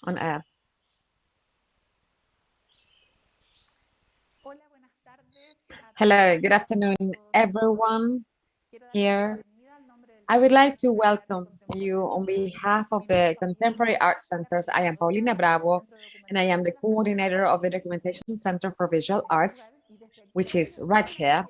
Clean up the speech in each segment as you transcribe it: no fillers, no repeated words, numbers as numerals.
on Earth. Hello, good afternoon, everyone here. I would like to welcome you on behalf of the Contemporary Art Centers. I am Paulina Bravo, and I am the coordinator of the Documentation Center for Visual Arts, which is right here.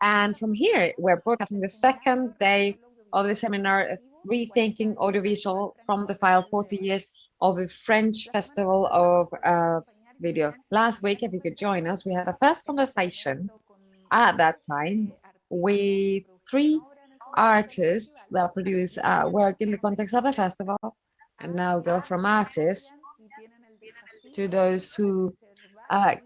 And from here, we're broadcasting the second day of the seminar, Rethinking Audiovisual from the File 40 Years of the French Festival of Video. Last week, if you could join us, we had a first conversation at that time with three artists that produce work in the context of the festival, and now go from artists to those who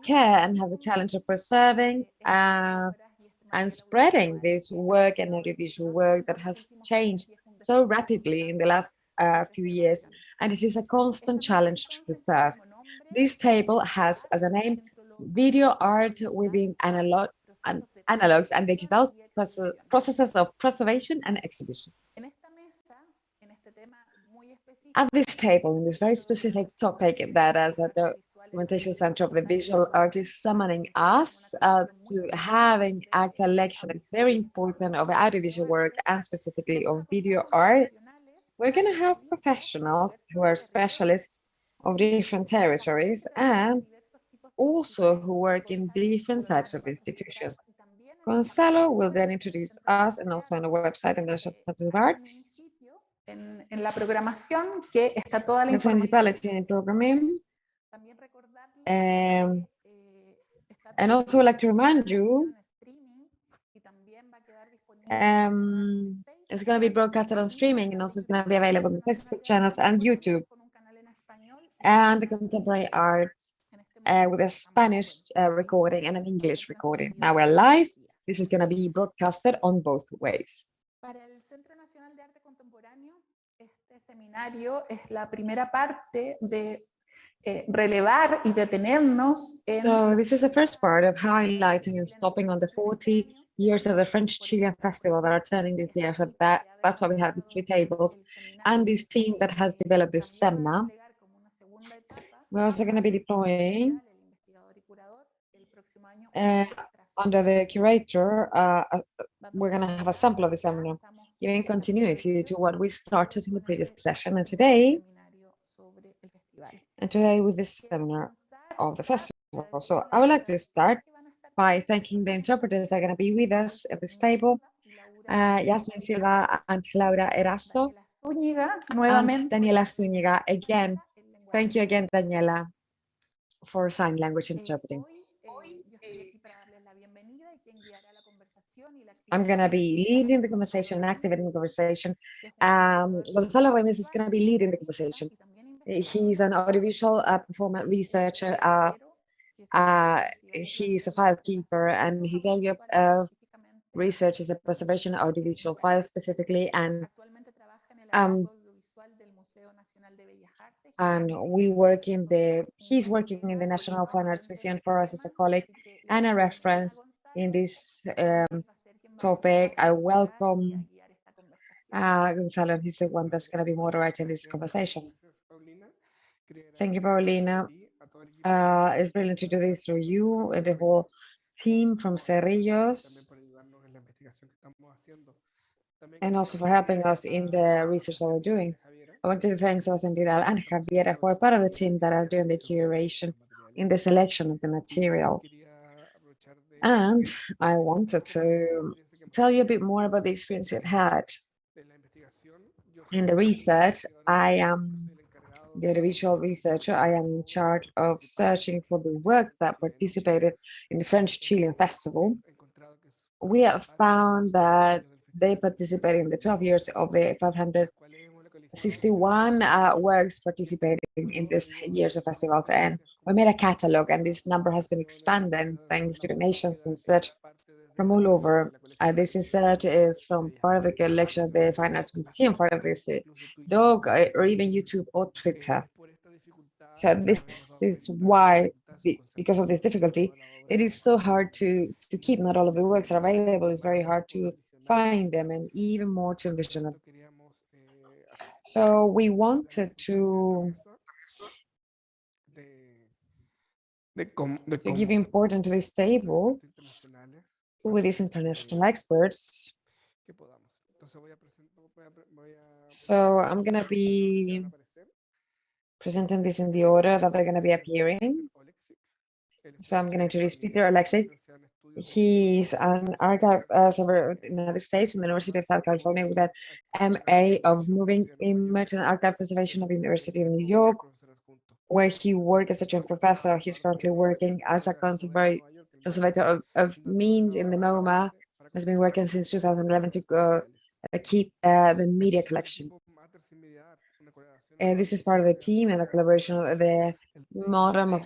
care and have the challenge of preserving and spreading this work and audiovisual work that has changed so rapidly in the last few years, and it is a constant challenge to preserve. This table has as a name video art within analogs and digital processes of preservation and exhibition. At this table, in this very specific topic that as a documentation center of the visual art is summoning us to having a collection that is very important of audiovisual work and specifically of video art, we're going to have professionals who are specialists of different territories and also who work in different types of institutions. Gonzalo will then introduce us and also on the website in the National Center of Arts. En la programación que está toda la There's municipality in programming. And also I'd like to remind you, it's going to be broadcasted on streaming and also it's going to be available on Facebook channels and YouTube. And the contemporary art with a Spanish recording and an English recording. Now we're live. This is going to be broadcasted on both ways. Para el Centro Nacional de Arte Contemporáneo, este seminario es la primera parte de relevar y detenernos en... So this is the first part of highlighting and stopping on the 40 years of the French Chilean festival that are turning this year. So that's why we have these three tables and this team that has developed this seminar. We're also going to be deploying under the curator, we're going to have a sample of the seminar, giving continuity to what we started in the previous session. And today with this seminar of the festival. So I would like to start by thanking the interpreters that are going to be with us at this table. Yasmin Silva and Laura Eraso. And Daniela Zúñiga again. Thank you again, Daniela, for sign language interpreting. I'm going to be leading the conversation and activating the conversation. Gonzalo Ramirez is going to be leading the conversation. He's an audiovisual performance researcher. He's a file keeper, and his area of research is the preservation of audiovisual files specifically. And we work in he's working in the National Fine Arts Museum for us as a colleague and a reference in this topic. I welcome Gonzalo. He's the one that's going to be moderating this conversation. Thank you, Paulina. It's brilliant to do this through you and the whole team from Cerrillos, and also for helping us in the research that we're doing. I want to thank Sebastián Vidal and Javiera, who are part of the team that are doing the curation in the selection of the material. And I wanted to tell you a bit more about the experience we've had. In the research, I am the audiovisual researcher. I am in charge of searching for the work that participated in the French Chilean festival. We have found that they participated in the 12 years of the 561 works participating in this years of festivals, and we made a catalog, and this number has been expanding thanks to donations and such from all over. This research is from part of the collection of the Fine Arts Museum, part of this blog, or even YouTube or Twitter. So this is why, because of this difficulty, it is so hard to keep. Not all of the works are available. It's very hard to find them and even more to envision them. So we wanted to to give importance to this table with these international experts. So I'm going to be presenting this in the order that they're going to be appearing. So I'm going to introduce Peter Alexey. He's an archive server in the United States in the University of South California with an MA of Moving Image and Archive Preservation of the University of New York, where he worked as a joint professor. He's currently working as a conservator of means in the MoMA. Has been working since 2011 to keep the media collection. This is part of the team and the collaboration of the modern of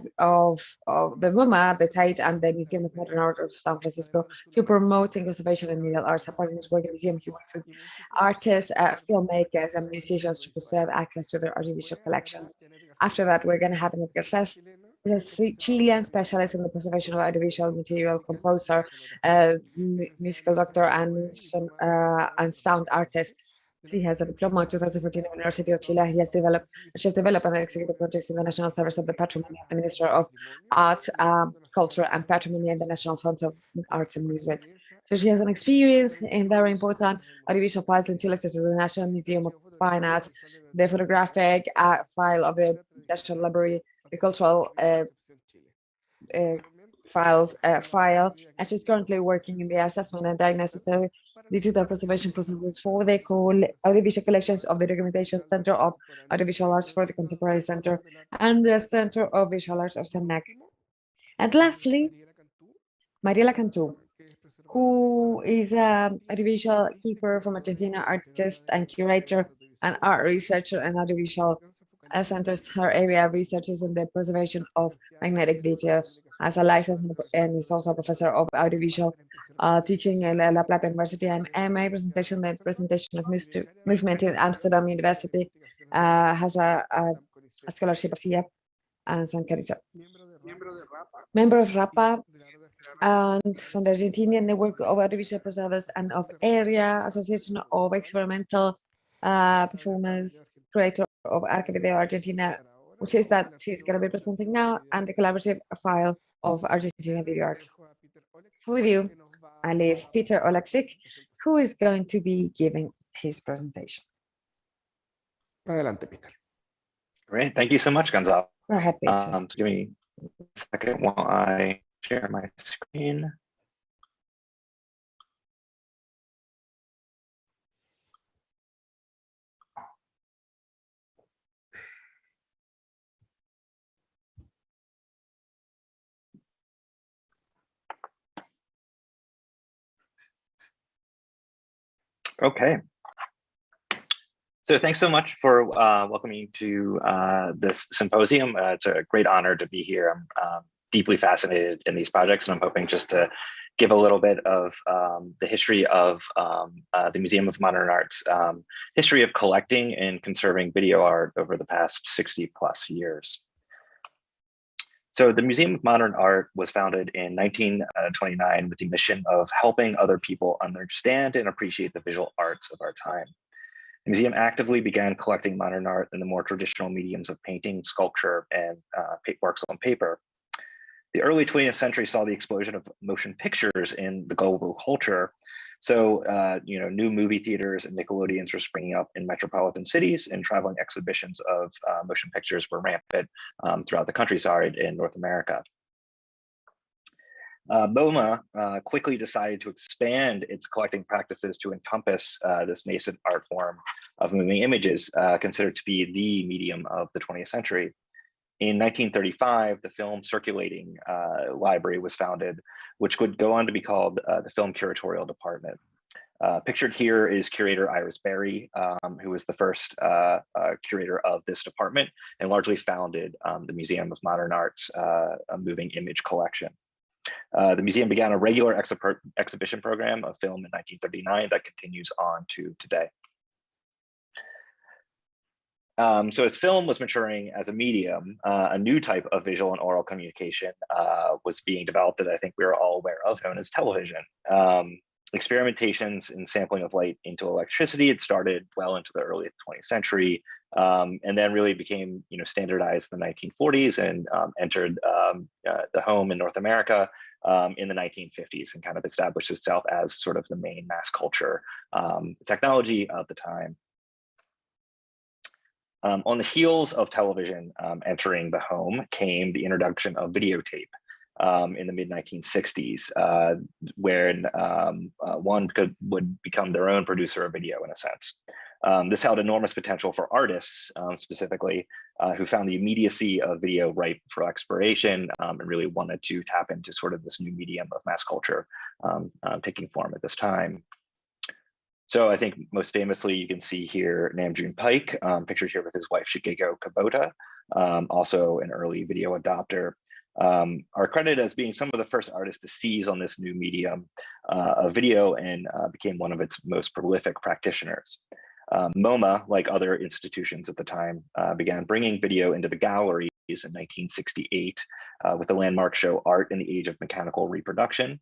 the MoMA, the Tate, and the Museum of Modern Art of San Francisco to promoting conservation and media arts. Supporting his work in the museum, he works with artists, filmmakers, and musicians to preserve access to their audiovisual collections. After that, we're going to have Jeanette Garcés, a Chilean specialist in the preservation of audiovisual material, composer, musical doctor, and sound artist. He has a diploma in 2014 at the University of Chile. She has developed and executed projects in the National Service of the Patrimony of the Minister of Arts, Culture, and Patrimony and the National Funds of Arts and Music. So she has an experience in very important audiovisual files in Chile, such as the National Museum of Fine Arts, the photographic file of the National Library, the cultural file, and she's currently working in the assessment and diagnosis of digital preservation processes for the audiovisual collections of the Documentation Center of Audiovisual Arts for the Contemporary Center and the Center of Visual Arts of SENAC. And lastly, Mariela Cantú, who is an audiovisual keeper from Argentina, artist and curator and art researcher and audiovisual centers her area of researches in the preservation of magnetic videos as a licensed and is also a professor of audiovisual teaching at La Plata University and MA presentation, the presentation of movement in Amsterdam University, has a scholarship of CIEP and San Carissa. Member of RAPA and from the Argentinian Network of Audiovisual Preservers and of Area Association of Experimental Performance, creator of Arca Video Argentina, which is that she's going to be presenting now, and the collaborative file of Argentina Video Arc. With you, I leave Peter Oleksik, who is going to be giving his presentation. Adelante, Peter. Great, thank you so much, Gonzalo. We're happy to. Give me a second while I share my screen. Okay. So thanks so much for welcoming me to this symposium. It's a great honor to be here. I'm deeply fascinated in these projects, and I'm hoping just to give a little bit of the history of the Museum of Modern Art's history of collecting and conserving video art over the past 60+ years. So the Museum of Modern Art was founded in 1929 with the mission of helping other people understand and appreciate the visual arts of our time. The museum actively began collecting modern art in the more traditional mediums of painting, sculpture, and works on paper. The early 20th century saw the explosion of motion pictures in the global culture. So, new movie theaters and Nickelodeons were springing up in metropolitan cities, and traveling exhibitions of motion pictures were rampant throughout the countryside in North America. MoMA quickly decided to expand its collecting practices to encompass this nascent art form of moving images, considered to be the medium of the 20th century. In 1935, the Film Circulating Library was founded, which would go on to be called the Film Curatorial Department. Pictured here is curator Iris Berry, who was the first curator of this department and largely founded the Museum of Modern Art's moving image collection. The museum began a regular exhibition program of film in 1939 that continues on to today. So as film was maturing as a medium, a new type of visual and oral communication was being developed that I think we are all aware of, known as television. Experimentations in sampling of light into electricity had started well into the early 20th century, and then really became standardized in the 1940s and entered the home in North America in the 1950s and kind of established itself as sort of the main mass culture technology of the time. On the heels of television entering the home came the introduction of videotape in the mid-1960s, where one would become their own producer of video in a sense. This held enormous potential for artists specifically, who found the immediacy of video ripe for exploration and really wanted to tap into sort of this new medium of mass culture taking form at this time. So I think most famously, you can see here Namjoon Paik, pictured here with his wife Shigeko Kubota, also an early video adopter, are credited as being some of the first artists to seize on this new medium of video and became one of its most prolific practitioners. MoMA, like other institutions at the time, began bringing video into the galleries in 1968 with the landmark show Art in the Age of Mechanical Reproduction.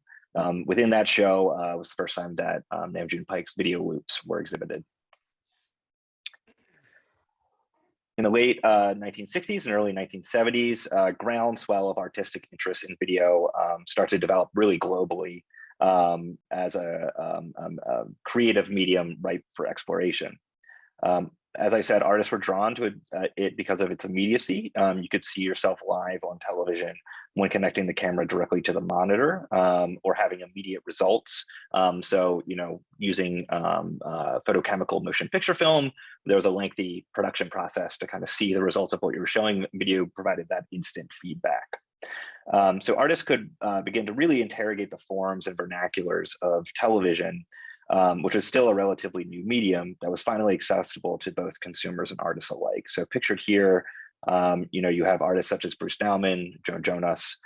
Within that show was the first time that Namjoon Paik's video loops were exhibited. In the late 1960s and early 1970s, groundswell of artistic interest in video started to develop really globally as a creative medium ripe for exploration. As I said, artists were drawn to it because of its immediacy. You could see yourself live on television when connecting the camera directly to the monitor or having immediate results. So, using photochemical motion picture film, there was a lengthy production process to kind of see the results of what you were showing. Video provided that instant feedback. So artists could begin to really interrogate the forms and vernaculars of television, which was still a relatively new medium that was finally accessible to both consumers and artists alike. So pictured here, you have artists such as Bruce Nauman, Joe Jonas,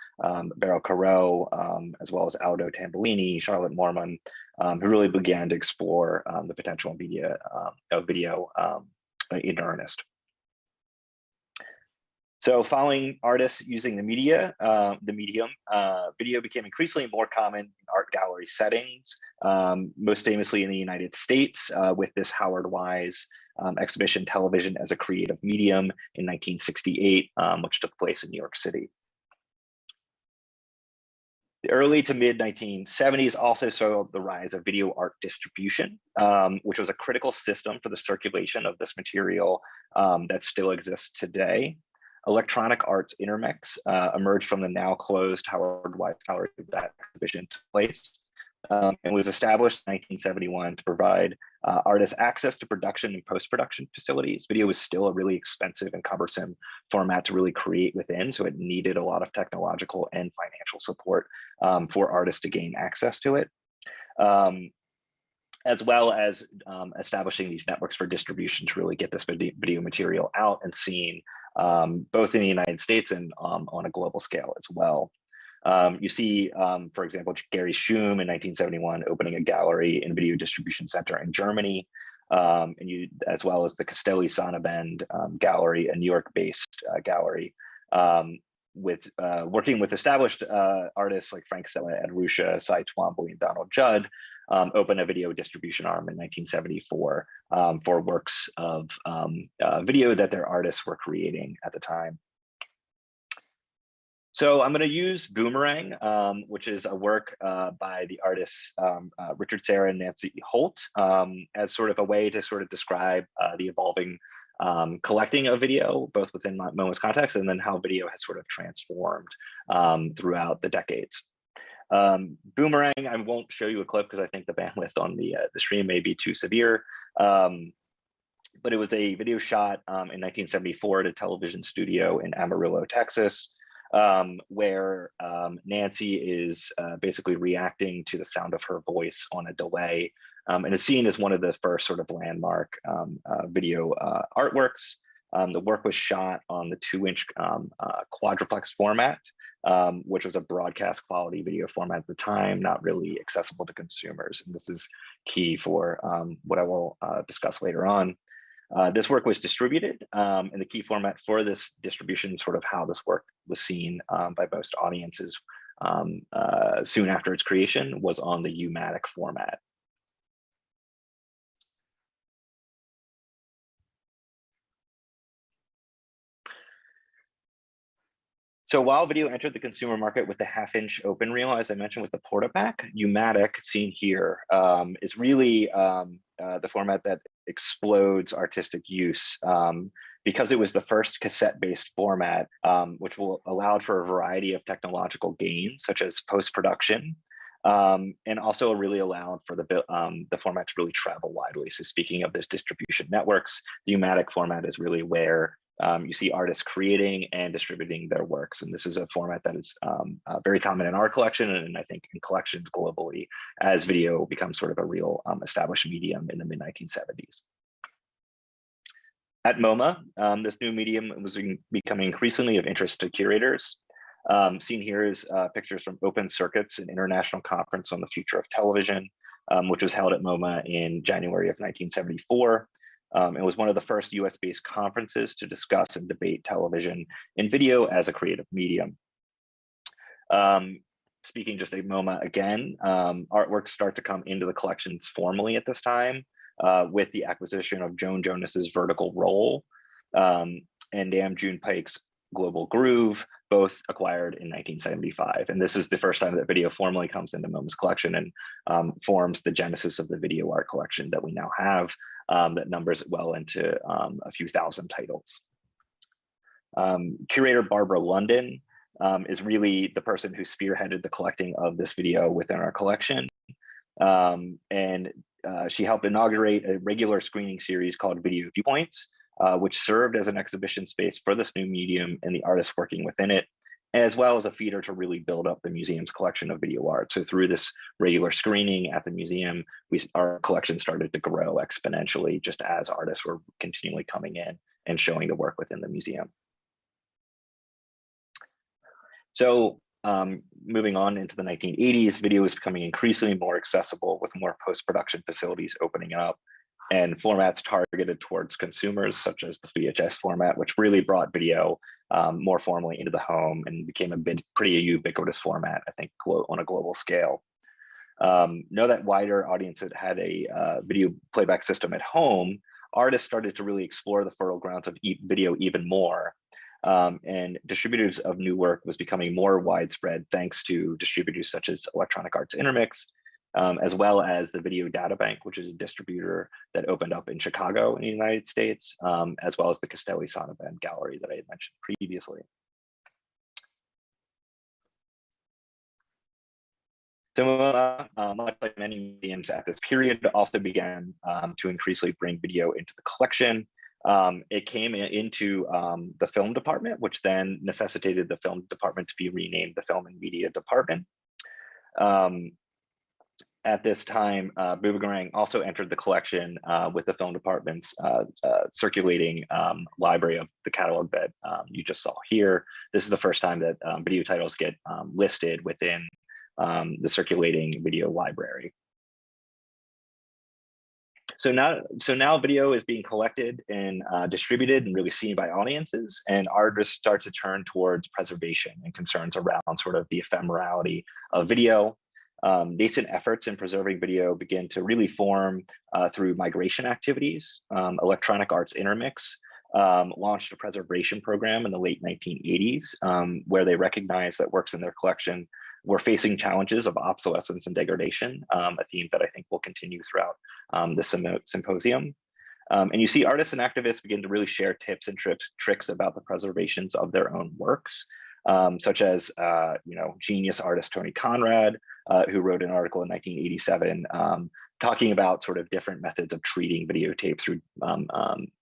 Beryl Caro, as well as Aldo Tambolini, Charlotte Mormon, who really began to explore the potential media of video in earnest. So following artists using the medium, video became increasingly more common in art gallery settings, most famously in the United States with this Howard Wise exhibition, Television as a Creative Medium in 1968, which took place in New York City. The early to mid 1970s also saw the rise of video art distribution, which was a critical system for the circulation of this material that still exists today. Electronic Arts Intermix emerged from the now closed Howard Wise Gallery that exhibition took place, and was established in 1971 to provide artists access to production and post-production facilities. Video was still a really expensive and cumbersome format to really create within, so it needed a lot of technological and financial support for artists to gain access to it. As well as establishing these networks for distribution to really get this video material out and seen, both in the United States and on a global scale as well. You see, for example, Gary Schum in 1971 opening a gallery and video distribution center in Germany, as well as the Castelli Sonnabend Gallery, a New York-based gallery, working with established artists like Frank Sella, Ed Ruscha, Cy Twombly, and Donald Judd, opened a video distribution arm in 1974 for works of video that their artists were creating at the time. So I'm going to use Boomerang, which is a work by the artists Richard Serra and Nancy Holt, as sort of a way to sort of describe the evolving collecting of video, both within MoMA's context and then how video has sort of transformed throughout the decades. Boomerang, I won't show you a clip because I think the bandwidth on the stream may be too severe, but it was a video shot in 1974 at a television studio in Amarillo, Texas, where Nancy is basically reacting to the sound of her voice on a delay, and is seen as one of the first sort of landmark video artworks. The work was shot on the 2-inch quadruplex format, which was a broadcast quality video format at the time, not really accessible to consumers. And this is key for what I will discuss later on. This work was distributed, and the key format for this distribution, sort of how this work was seen by most audiences soon after its creation, was on the Pneumatic format. So while video entered the consumer market with the 1/2-inch open reel, as I mentioned with the Portapack, Pneumatic, seen here, is really the format that explodes artistic use because it was the first cassette-based format, which allowed for a variety of technological gains, such as post-production, and also really allowed for the format to really travel widely. So speaking of this distribution networks, the Pneumatic format is really where you see artists creating and distributing their works. And this is a format that is very common in our collection, and I think in collections globally, as video becomes sort of a real established medium in the mid-1970s. At MoMA, this new medium was becoming increasingly of interest to curators. Seen here is pictures from Open Circuits, an international conference on the future of television, which was held at MoMA in January of 1974. It was one of the first US-based conferences to discuss and debate television and video as a creative medium. Speaking just at MoMA again, artworks start to come into the collections formally at this time with the acquisition of Joan Jonas's Vertical Roll and Dam June Pike's Global Groove, both acquired in 1975. And this is the first time that video formally comes into MoMA's collection and forms the genesis of the video art collection that we now have that numbers well into a few thousand titles. Curator Barbara London is really the person who spearheaded the collecting of this video within our collection. She helped inaugurate a regular screening series called Video Viewpoints, which served as an exhibition space for this new medium and the artists working within it, as well as a feeder to really build up the museum's collection of video art. So through this regular screening at the museum, our collection started to grow exponentially just as artists were continually coming in and showing the work within the museum. So moving on into the 1980s, video was becoming increasingly more accessible with more post-production facilities opening up and formats targeted towards consumers, such as the VHS format, which really brought video more formally into the home and became a pretty ubiquitous format, I think, on a global scale. Know that wider audiences had a video playback system at home, artists started to really explore the fertile grounds of video even more. And distributors of new work was becoming more widespread thanks to distributors such as Electronic Arts Intermix, as well as the Video Data Bank, which is a distributor that opened up in Chicago in the United States, as well as the Castelli Sonneborn Gallery that I had mentioned previously. So much like many museums at this period, also began to increasingly bring video into the collection. It came into the film department, which then necessitated the film department to be renamed the Film and Media Department. At this time, Boomerang also entered the collection with the film department's circulating library of the catalog that you just saw here. This is the first time that video titles get listed within the circulating video library. So now video is being collected and distributed and really seen by audiences, and artists start to turn towards preservation and concerns around sort of the ephemerality of video. Nascent efforts in preserving video begin to really form through migration activities. Electronic Arts Intermix launched a preservation program in the late 1980s, where they recognized that works in their collection were facing challenges of obsolescence and degradation, a theme that I think will continue throughout the symposium. And you see artists and activists begin to really share tips and tricks about the preservations of their own works, such as genius artist Tony Conrad, who wrote an article in 1987 talking about sort of different methods of treating videotape through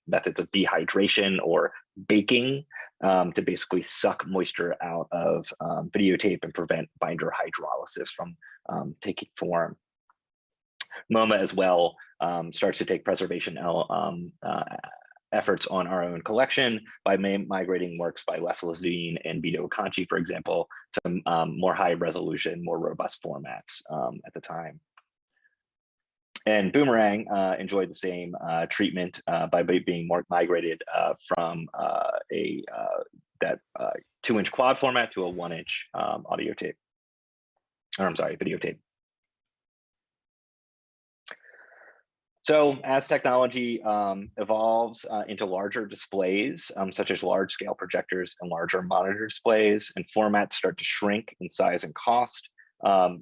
methods of dehydration or baking to basically suck moisture out of videotape and prevent binder hydrolysis from taking form. MoMA as well starts to take preservation efforts on our own collection by migrating works by Les Levine and Vito Conchi, for example, to more high resolution, more robust formats at the time. And Boomerang enjoyed the same treatment by being more migrated from that 2-inch quad format to a 1-inch audio tape, or I'm sorry, videotape. So as technology evolves into larger displays, such as large scale projectors and larger monitor displays, and formats start to shrink in size and cost,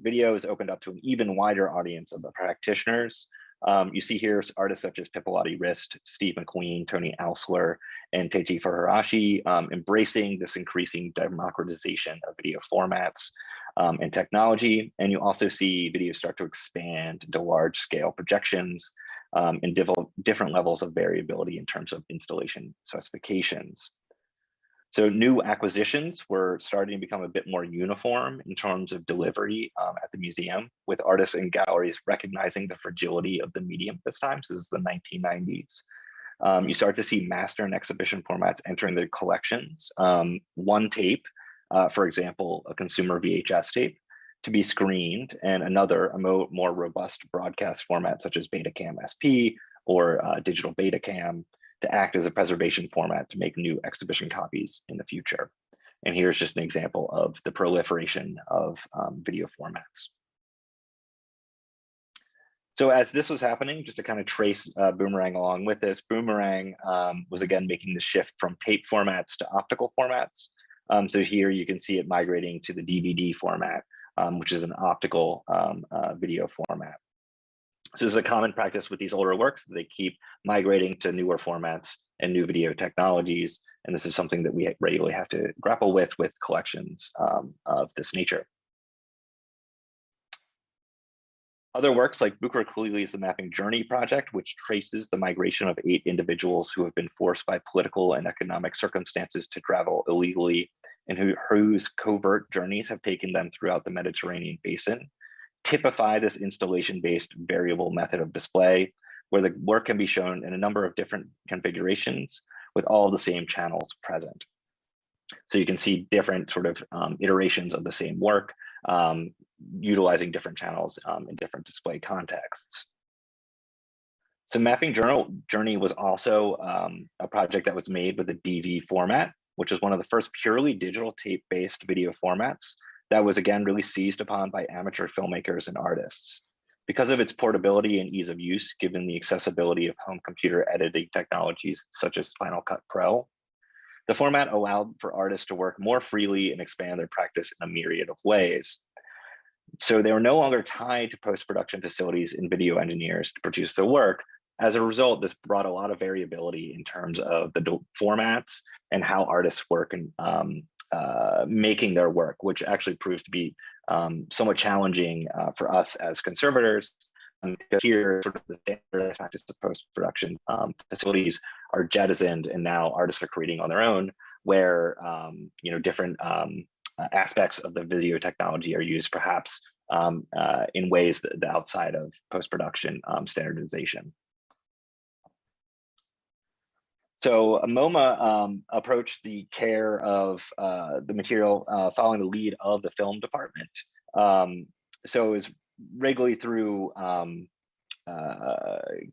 video is opened up to an even wider audience of the practitioners. You see here artists such as Pipolati Rist, Steve McQueen, Tony Alsler, and Teiji Furuhashi embracing this increasing democratization of video formats and technology. And you also see video start to expand into large scale projections and different levels of variability in terms of installation specifications. So new acquisitions were starting to become a bit more uniform in terms of delivery at the museum, with artists and galleries recognizing the fragility of the medium this time. So this is the 1990s. You start to see master and exhibition formats entering the collections. One tape, for example, a consumer VHS tape, to be screened, and another, a more robust broadcast format such as Betacam SP or digital Betacam, to act as a preservation format to make new exhibition copies in the future. And here's just an example of the proliferation of video formats. So as this was happening, just to kind of trace Boomerang along with this, Boomerang was again making the shift from tape formats to optical formats. So here you can see it migrating to the DVD format, which is an optical video format. So this is a common practice with these older works. They keep migrating to newer formats and new video technologies. And this is something that we regularly have to grapple with collections of this nature. Other works like Bucur-Khalili's The Mapping Journey project, which traces the migration of 8 individuals who have been forced by political and economic circumstances to travel illegally and whose covert journeys have taken them throughout the Mediterranean basin, typify this installation-based variable method of display, where the work can be shown in a number of different configurations with all the same channels present. So you can see different sort of iterations of the same work, utilizing different channels in different display contexts. So Mapping Journey was also a project that was made with a DV format, which is one of the first purely digital tape-based video formats that was again really seized upon by amateur filmmakers and artists. Because of its portability and ease of use, given the accessibility of home computer editing technologies such as Final Cut Pro, the format allowed for artists to work more freely and expand their practice in a myriad of ways. So they were no longer tied to post-production facilities and video engineers to produce their work. As a result, this brought a lot of variability in terms of the formats and how artists work and making their work, which actually proved to be somewhat challenging for us as conservators. Because here, sort of the standard practice of post-production facilities are jettisoned, and now artists are creating on their own, where different aspects of the video technology are used, perhaps in ways that outside of post-production standardization. So MoMA approached the care of the material following the lead of the film department. So it was regularly through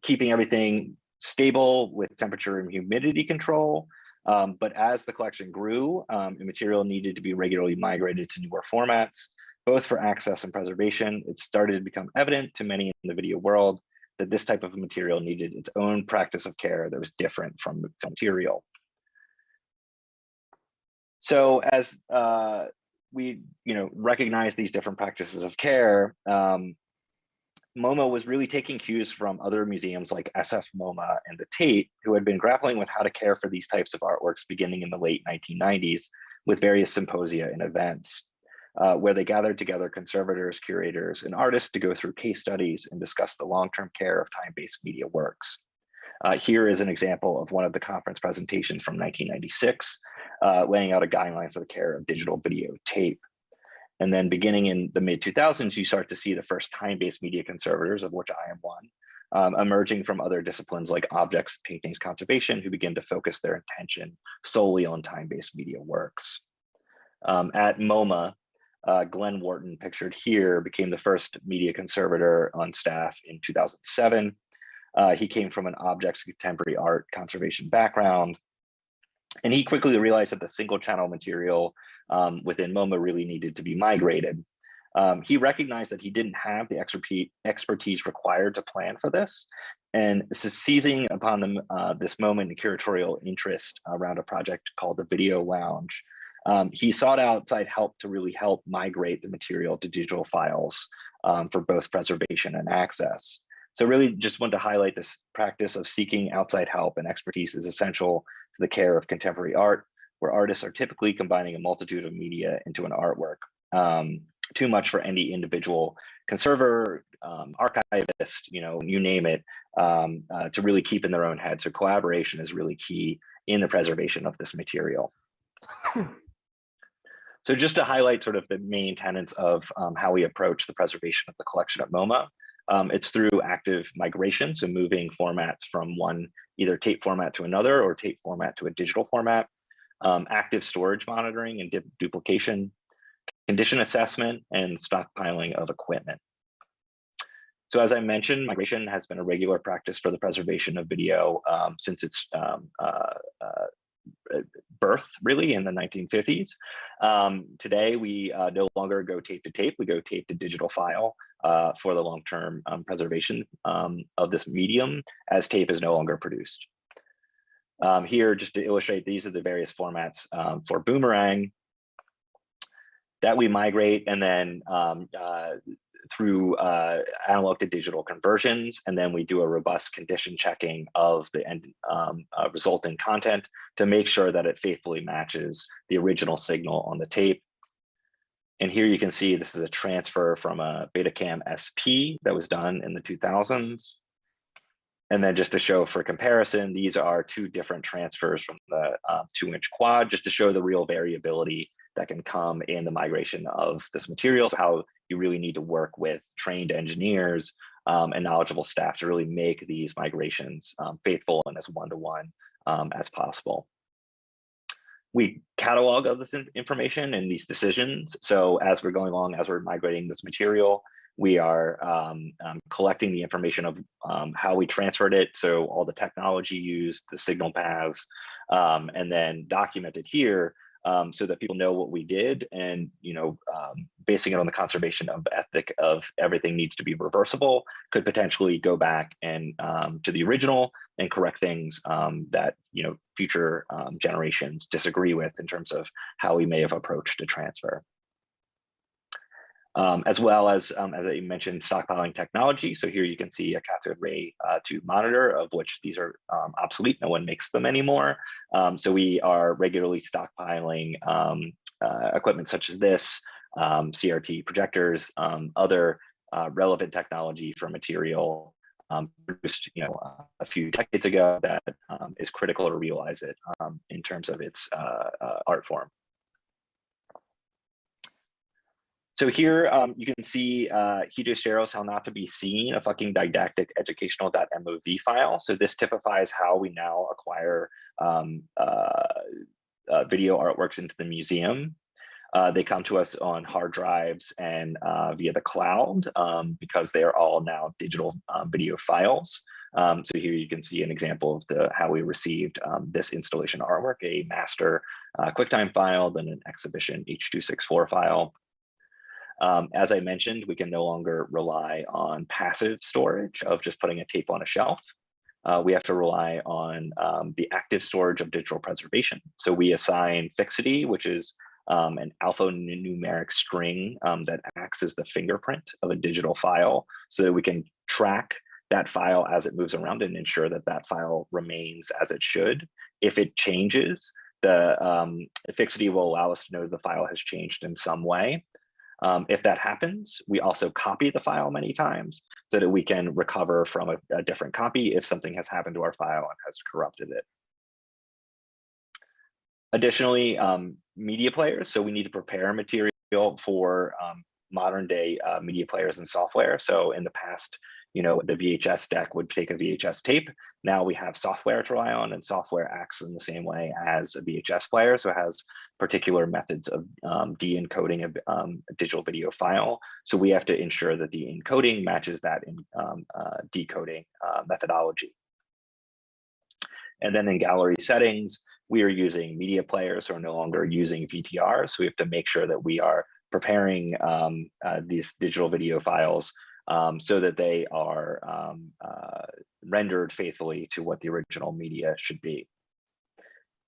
keeping everything stable with temperature and humidity control. But as the collection grew, the material needed to be regularly migrated to newer formats, both for access and preservation. It started to become evident to many in the video world that this type of material needed its own practice of care that was different from the film material. So as we recognize these different practices of care, MoMA was really taking cues from other museums like SF MoMA and the Tate, who had been grappling with how to care for these types of artworks beginning in the late 1990s with various symposia and events, where they gathered together conservators, curators, and artists to go through case studies and discuss the long-term care of time-based media works. Here is an example of one of the conference presentations from 1996, laying out a guideline for the care of digital video tape. And then beginning in the mid-2000s, you start to see the first time-based media conservators, of which I am one, emerging from other disciplines like objects, paintings, conservation, who begin to focus their attention solely on time-based media works. At MoMA, Glenn Wharton, pictured here, became the first media conservator on staff in 2007. He came from an objects contemporary art conservation background, and he quickly realized that the single channel material within MoMA really needed to be migrated. He recognized that he didn't have the expertise required to plan for this, and seizing upon this moment in curatorial interest around a project called the Video Lounge, he sought outside help to really help migrate the material to digital files for both preservation and access. So really just want to highlight this practice of seeking outside help and expertise is essential to the care of contemporary art, where artists are typically combining a multitude of media into an artwork. Too much for any individual conservator, archivist, you name it, to really keep in their own head. So collaboration is really key in the preservation of this material. So just to highlight sort of the main tenets of how we approach the preservation of the collection at MoMA, it's through active migration, so moving formats from one either tape format to another or tape format to a digital format, active storage monitoring and duplication, condition assessment, and stockpiling of equipment. So as I mentioned, migration has been a regular practice for the preservation of video since its birth, really, in the 1950s. Today, we no longer go tape to tape, we go tape to digital file for the long-term preservation of this medium, as tape is no longer produced. Here, just to illustrate, these are the various formats for Boomerang that we migrate, and then through analog to digital conversions, and then we do a robust condition checking of the resulting content to make sure that it faithfully matches the original signal on the tape. And here you can see this is a transfer from a Betacam SP that was done in the 2000s. And then just to show for comparison, these are two different transfers from the 2-inch quad, just to show the real variability that can come in the migration of this material. So how you really need to work with trained engineers and knowledgeable staff to really make these migrations faithful and as one-to-one as possible. We catalog all this information and these decisions. So as we're going along, as we're migrating this material, we are collecting the information of how we transferred it. So all the technology used, the signal paths, and then documented here so that people know what we did, and basing it on the conservation of ethic of everything needs to be reversible, could potentially go back and to the original and correct things that future generations disagree with in terms of how we may have approached a transfer. As well as I mentioned, stockpiling technology. So here you can see a cathode ray tube monitor, of which these are obsolete. No one makes them anymore. So we are regularly stockpiling equipment such as this, CRT projectors, other relevant technology for material produced a few decades ago that is critical to realize it in terms of its art form. So here you can see Hidoshiro's How Not to Be Seen, a fucking didactic educational.mov file. So this typifies how we now acquire video artworks into the museum. They come to us on hard drives and via the cloud because they are all now digital video files. So here you can see an example of how we received this installation artwork, a master QuickTime file, then an exhibition H.264 file. As I mentioned, we can no longer rely on passive storage of just putting a tape on a shelf. We have to rely on the active storage of digital preservation. So we assign fixity, which is an alphanumeric string that acts as the fingerprint of a digital file, so that we can track that file as it moves around and ensure that that file remains as it should. If it changes, the fixity will allow us to know the file has changed in some way. If that happens, we also copy the file many times so that we can recover from a different copy if something has happened to our file and has corrupted it. Additionally, media players. So we need to prepare material for modern day media players and software. So in the past, the VHS deck would take a VHS tape. Now we have software to rely on, and software acts in the same way as a VHS player. So it has particular methods of de-encoding a digital video file. So we have to ensure that the encoding matches that in decoding methodology. And then in gallery settings, we are using media players, so we're no longer using VTRs. So we have to make sure that we are preparing these digital video files so that they are rendered faithfully to what the original media should be.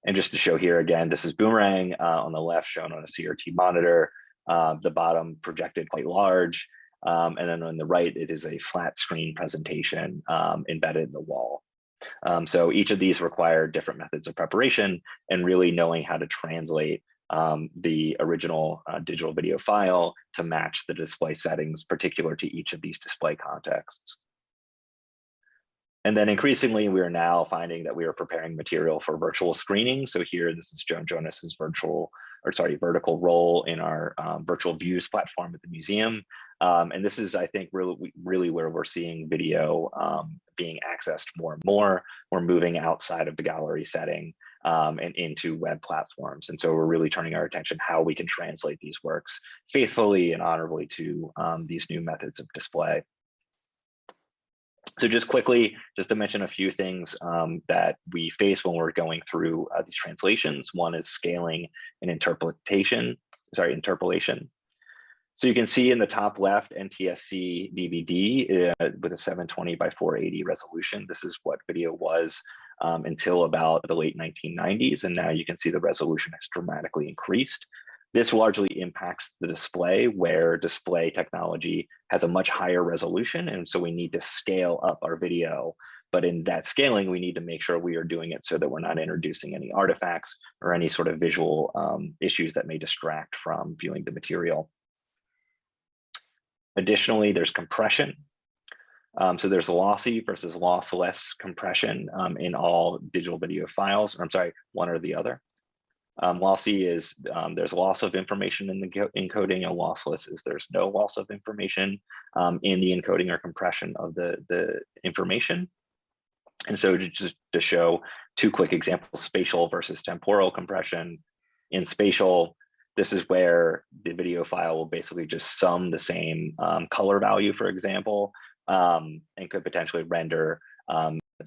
And just to show here again, this is Boomerang on the left, shown on a CRT monitor, the bottom projected quite large, and then on the right, it is a flat screen presentation embedded in the wall. So each of these require different methods of preparation and really knowing how to translate the original digital video file to match the display settings particular to each of these display contexts. And then increasingly, we are now finding that we are preparing material for virtual screening. So here, this is Joan Jonas's vertical role in our virtual views platform at the museum. And this is, I think, really where we're seeing video being accessed more and more. We're moving outside of the gallery setting and into web platforms. And so we're really turning our attention how we can translate these works faithfully and honorably to these new methods of display. So just quickly, just to mention a few things that we face when we're going through these translations. One is scaling and interpolation. So you can see in the top left, NTSC DVD with a 720 by 480 resolution. This is what video was until about the late 1990s. And now you can see the resolution has dramatically increased. This largely impacts the display, where display technology has a much higher resolution. And so we need to scale up our video. But in that scaling, we need to make sure we are doing it so that we're not introducing any artifacts or any sort of visual issues that may distract from viewing the material. Additionally, there's compression. So there's lossy versus lossless compression in all digital video files, or I'm sorry, one or the other. Lossy is there's loss of information in the encoding, and lossless is there's no loss of information in the encoding or compression of the information. And so just to show two quick examples, spatial versus temporal compression. In spatial, this is where the video file will basically just sum the same color value, for example, and could potentially render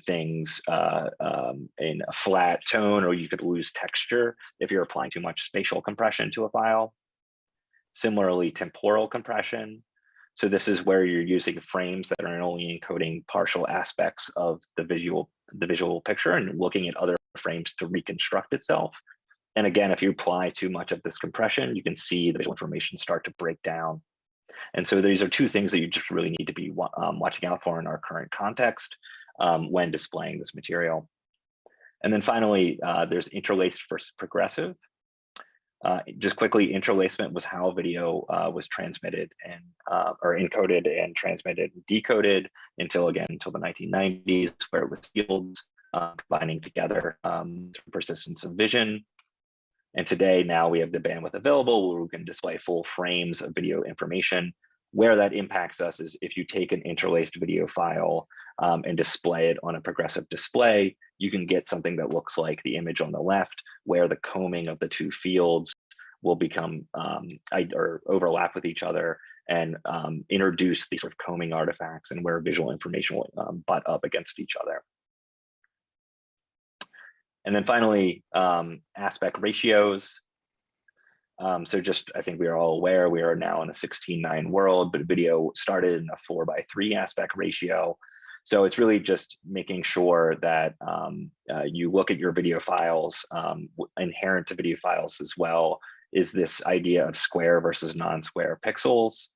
things in a flat tone, or you could lose texture if you're applying too much spatial compression to a file. Similarly, temporal compression. So this is where you're using frames that are only encoding partial aspects of the visual picture and looking at other frames to reconstruct itself. And again, if you apply too much of this compression, you can see the visual information start to break down. And so these are two things that you just really need to be watching out for in our current context when displaying this material. And then finally, there's interlaced versus progressive. Just quickly, interlacement was how video was transmitted and or encoded and transmitted and decoded until the 1990s, where it was fields combining together through persistence of vision. And today, now we have the bandwidth available where we can display full frames of video information. Where that impacts us is if you take an interlaced video file and display it on a progressive display, you can get something that looks like the image on the left, where the combing of the two fields will become or overlap with each other and introduce these sort of combing artifacts, and where visual information will butt up against each other. And then finally, aspect ratios. So just, I think we are all aware, we are now in a 16:9 world, but video started in a 4:3 aspect ratio. So it's really just making sure that you look at your video files, inherent to video files as well, is this idea of square versus non-square pixels,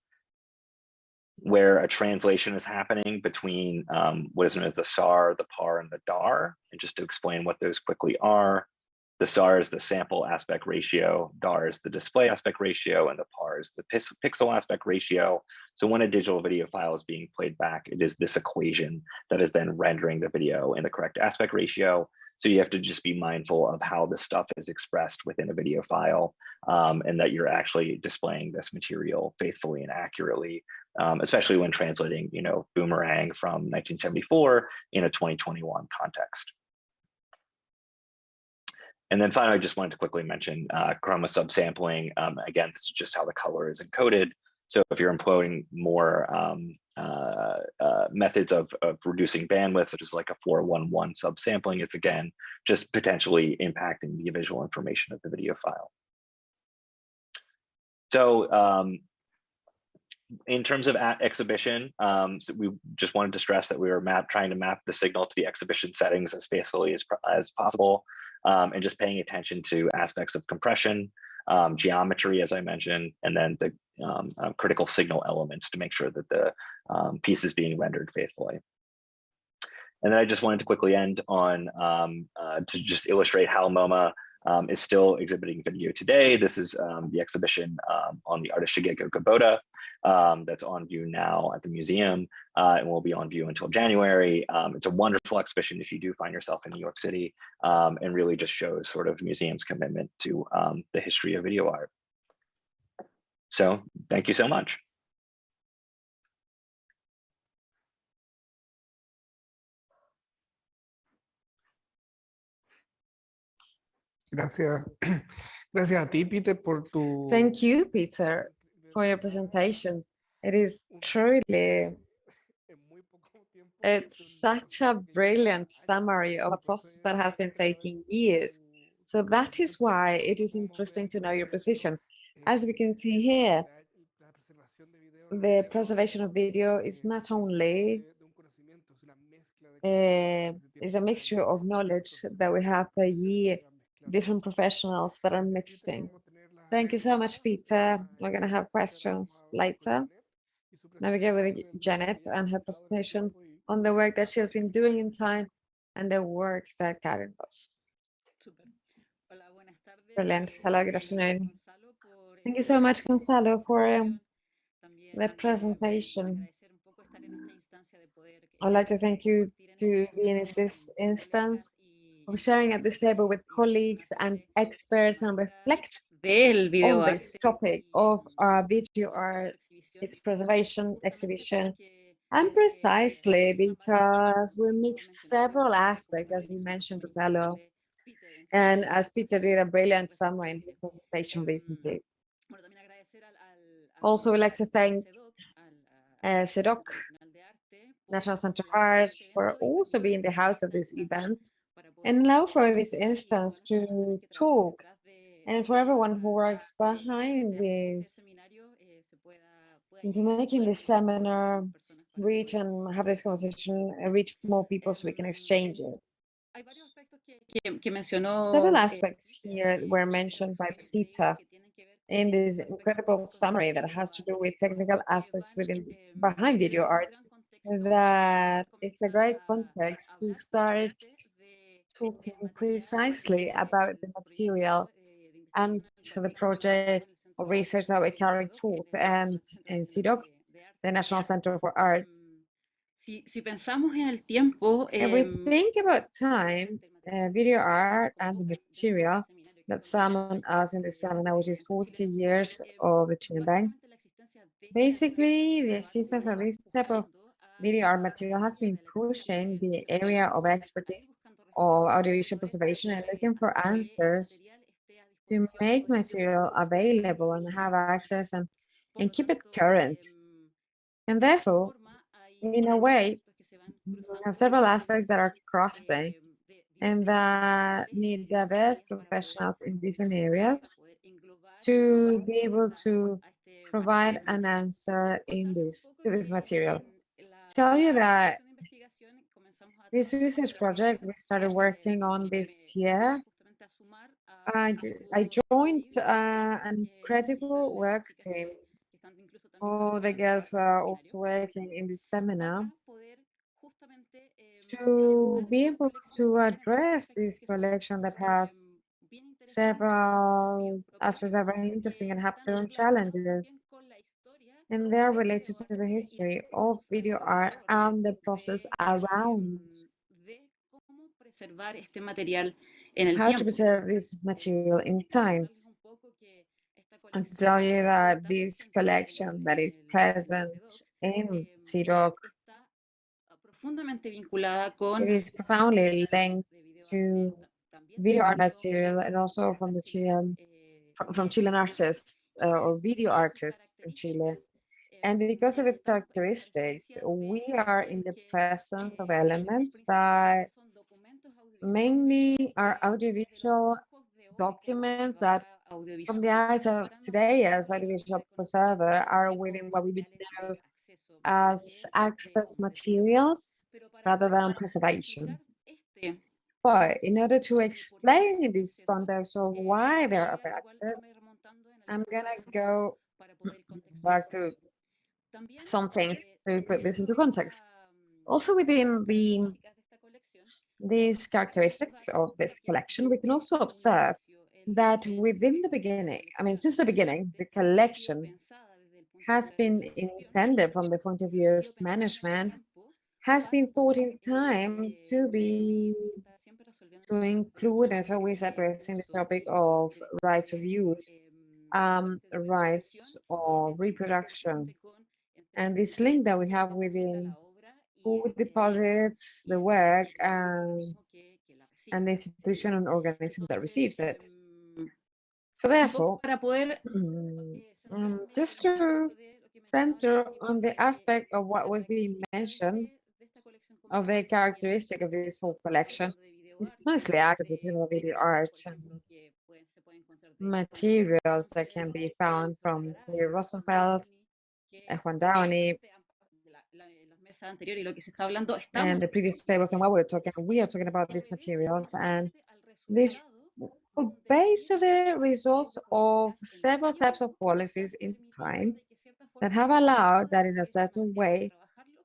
where a translation is happening between what is known as the SAR, the PAR, and the DAR. And just to explain what those quickly are, the SAR is the sample aspect ratio, DAR is the display aspect ratio, and the PAR is the pixel aspect ratio. So when a digital video file is being played back, it is this equation that is then rendering the video in the correct aspect ratio. So you have to just be mindful of how this stuff is expressed within a video file, and that you're actually displaying this material faithfully and accurately, especially when translating, Boomerang from 1974 in a 2021 context. And then finally, I just wanted to quickly mention Chroma Sub Sampling. Again, this is just how the color is encoded. So if you're employing more methods of reducing bandwidth, such as like a 4:1:1 subsampling, it's again just potentially impacting the visual information of the video file. So in terms of exhibition, so we just wanted to stress that we were trying to map the signal to the exhibition settings as faithfully as possible, and just paying attention to aspects of compression, geometry, as I mentioned, and then the critical signal elements to make sure that the piece is being rendered faithfully. And then I just wanted to quickly end on to just illustrate how MoMA is still exhibiting video today. This is the exhibition on the artist Shigeko Kubota that's on view now at the museum and will be on view until January. It's a wonderful exhibition if you do find yourself in New York City, and really just shows sort of museum's commitment to the history of video art. So thank you so much. Gracias. Gracias a ti, Peter, por tu... Thank you, Peter, for your presentation. It is truly, it's such a brilliant summary of a process that has been taking years. So that is why it is interesting to know your position. As we can see here, the preservation of video is not only is a mixture of knowledge that we have per year, different professionals that are mixing. Thank you so much, Peter. We're going to have questions later. Now we go with Jeanette and her presentation on the work that she has been doing in time and the work that Karen does. Brilliant. Hello, good afternoon. Thank you so much, Gonzalo, for the presentation. I'd like to thank you to be in this instance of sharing at this table with colleagues and experts and reflect on this topic of video art, its preservation, exhibition, and precisely because we mixed several aspects, as you mentioned, Gonzalo, and as Peter did a brilliant summary in his presentation recently. Also, we'd like to thank CEDOC, National Center of Art, for also being the house of this event, and allow for this instance to talk, and for everyone who works behind this, into making this seminar reach and have this conversation, reach more people so we can exchange it. Several aspects here were mentioned by Peter in this incredible summary that has to do with technical aspects behind video art, that it's a great context to start talking precisely about the material and the project of research that we're carrying forth, and in CEDOC, the National Center for Art. If we think about time, video art and the material that summoned us in the seminar, which is 40 years of the Chilean Bank, basically the existence of this type of video art material has been pushing the area of expertise of audiovisual preservation and looking for answers to make material available and have access and keep it current. And therefore, in a way, we have several aspects that are crossing and that need diverse professionals in different areas to be able to provide an answer in to this material. Tell you that this research project we started working on this year. I joined an incredible work team. All the girls who are also working in this seminar to be able to address this collection that has several aspects that are very interesting and have their own challenges. And they are related to the history of video art and the process around how to preserve this material in time. And to tell you that this collection that is present in CEDOC, it is profoundly linked to video art material and also from the Chilean, from Chilean artists or video artists in Chile. And because of its characteristics, we are in the presence of elements that mainly are audiovisual documents that from the eyes of today as audiovisual preserver are within what we would know as access materials rather than preservation. But in order to explain in this context of why they're of access, I'm gonna go back to some things to put this into context. Also within these characteristics of this collection, we can also observe that within the beginning, I mean, since the beginning, the collection has been intended from the point of view of management, has been thought in time to include, as always, addressing the topic of rights of use, rights of reproduction, and this link that we have within who deposits the work and the institution and organism that receives it. So therefore, just to center on the aspect of what was being mentioned of the characteristic of this whole collection, it's mostly acted between the video art and materials that can be found from the Rosenfeld, Juan Downey, and the previous tables and what we are talking about these materials, and this based on the results of several types of policies in time that have allowed that in a certain way,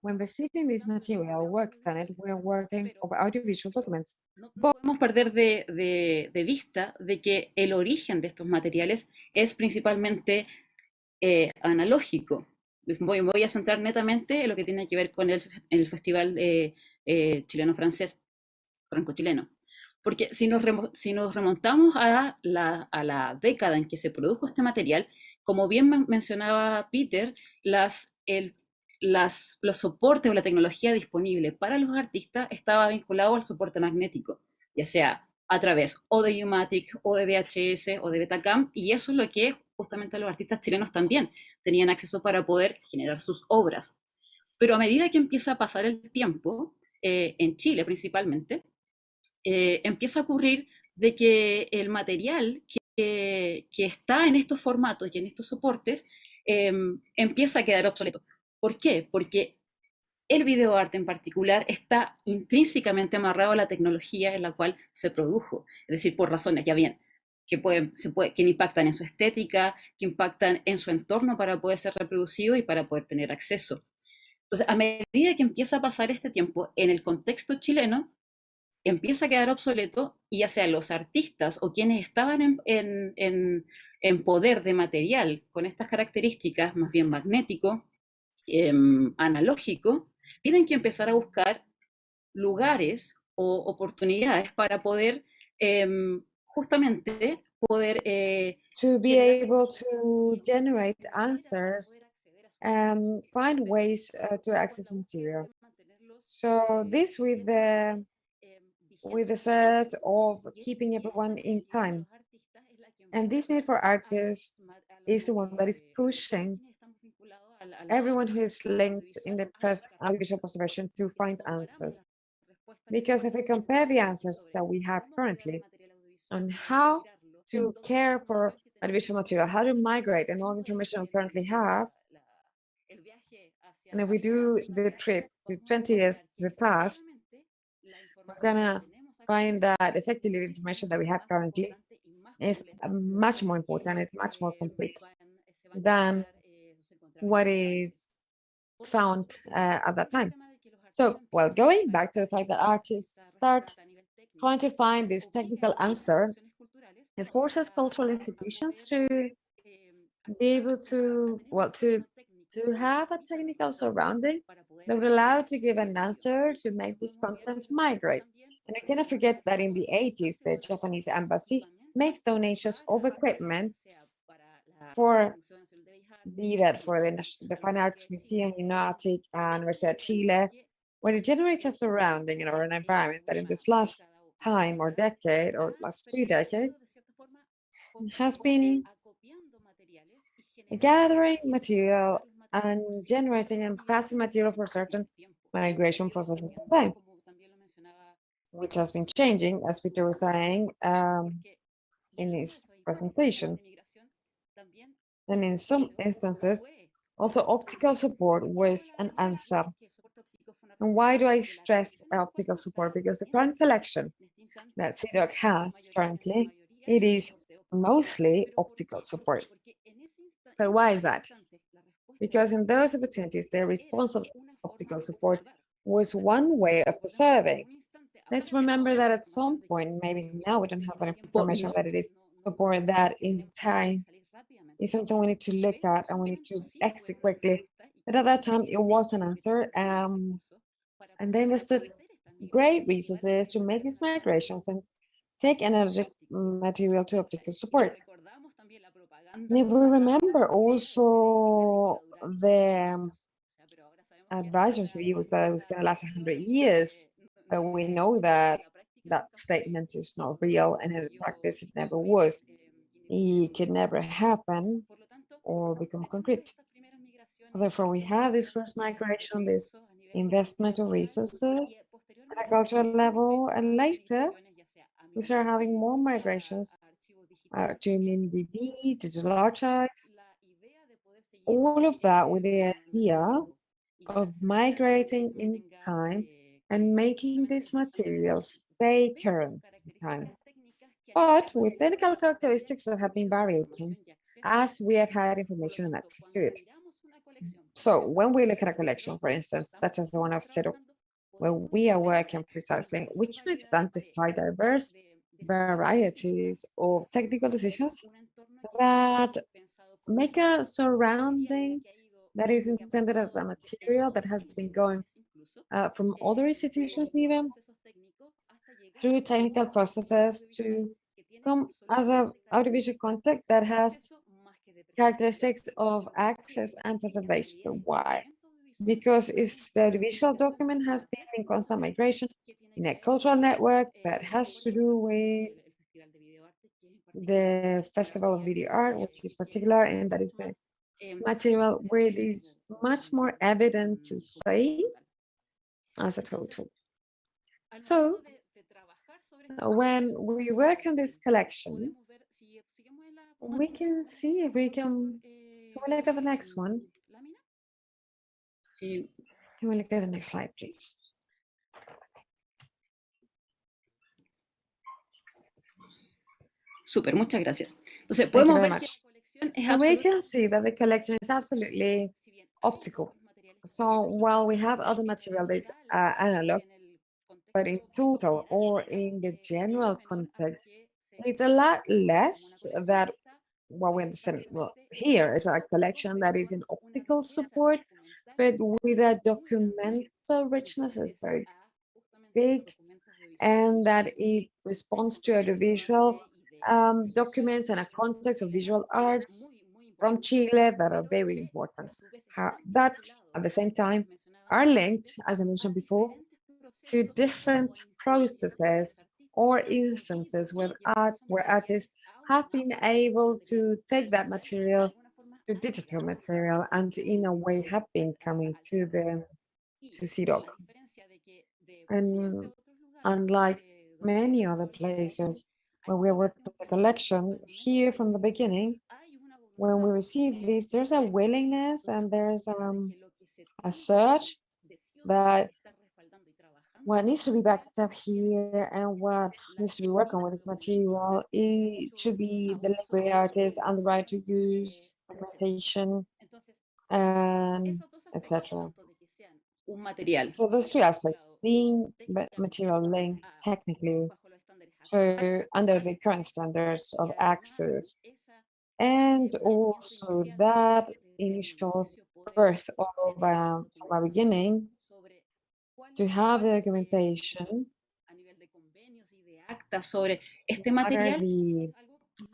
when receiving this material, work on it, we're working over audiovisual documents. No podemos perder de vista de que el origen de estos materiales es principalmente analógico. Voy a centrar netamente en lo que tiene que ver con el festival chileno-francés, franco-chileno. Porque si nos remontamos a la década en que se produjo este material, como bien mencionaba Peter, los soportes o la tecnología disponible para los artistas estaba vinculado al soporte magnético, ya sea a través o de Pneumatic o de VHS o de Betacam, y eso es lo que justamente los artistas chilenos también tenían acceso para poder generar sus obras. Pero a medida que empieza a pasar el tiempo, en Chile principalmente, empieza a ocurrir de que el material que está en estos formatos y en estos soportes empieza a quedar obsoleto. ¿Por qué? Porque el videoarte en particular está intrínsecamente amarrado a la tecnología en la cual se produjo, es decir, por razones, ya bien, que impactan en su estética, que impactan en su entorno para poder ser reproducido y para poder tener acceso. Entonces, a medida que empieza a pasar este tiempo en el contexto chileno, empieza a quedar obsoleto, y ya sea los artistas o quienes estaban en poder de material con estas características, más bien magnético, analógico, tienen que empezar a buscar lugares o oportunidades para poder justamente poder to be able to generate answers, find ways to access material. So this with the search of keeping everyone in time. And this need for artists is the one that is pushing everyone who is linked in the audiovisual preservation to find answers. Because if we compare the answers that we have currently on how to care for audiovisual material, how to migrate, and all the information we currently have, and if we do the trip to 20 years to the past, we're gonna find that effectively the information that we have currently is much more important, it's much more complete than what is found at that time. So, well, going back to the fact that artists start trying to find this technical answer, it forces cultural institutions to be able to, well, to have a technical surrounding that would allow to give an answer to make this content migrate. And I cannot forget that in the 80s, the Japanese embassy makes donations of equipment for the Fine Arts Museum, Pneumatic, and Universidad of Chile, where it generates a surrounding or an environment that in this last time or decade or last 2 decades has been gathering material and generating and passing material for certain migration processes of time, which has been changing, as Peter was saying, in his presentation. And in some instances, also optical support was an answer. And why do I stress optical support? Because the current collection that CDOC has currently, it is mostly optical support. But why is that? Because in those opportunities, the response of optical support was one way of preserving. Let's remember that at some point, maybe now we don't have that information, that it is support that in time is something we need to look at and we need to exit quickly. But at that time, it was an answer. And they invested great resources to make these migrations and take energetic material to optical support. And if we remember also the advisory views that it was going to last 100 years, but we know that that statement is not real, and in practice it never was. It could never happen or become concrete. So therefore, we have this first migration, this investment of resources at a cultural level, and later we start having more migrations to MIMDB, digital archives, all of that with the idea of migrating in time and making these materials stay current in time, but with technical characteristics that have been varying as we have had information and access to it. So when we look at a collection, for instance, such as the one of Zero, where we are working precisely, we can identify diverse varieties of technical decisions that make a surrounding that is intended as a material that has been going from other institutions even through technical processes to come as an audiovisual content that has characteristics of access and preservation. Why? Because it's the audiovisual document has been in constant migration in a cultural network that has to do with the Festival of Video Art, which is particular, and that is the material where it is much more evident to say as a total. So when we work on this collection, we can see if we can look at the next one. Can we look at the next slide, please? Súper, muchas gracias. Entonces, Thank you podemos very ver much. que la colección es And we absolutamente can see that the collection is absolutely optical. So while we have other material that is analog, but in total or in the general context, it's a lot less that what we understand. Well, here is a collection that is in optical support, but with a documental richness is very big, and that it responds to audiovisual documents and a context of visual arts from Chile that are very important. That, at the same time, are linked, as I mentioned before, to different processes or instances where artists have been able to take that material to digital material and in a way have been coming to CDOC. And unlike many other places where we worked with the collection, here from the beginning, when we receive this, there's a willingness and there's a search that what needs to be backed up here and what needs to be working with this material, it should be the link with the artist and the right to use documentation and etc. So those two aspects, being material linked technically to under the current standards of access, and also that initial birth of from a beginning to have the documentation sobre este what are material. the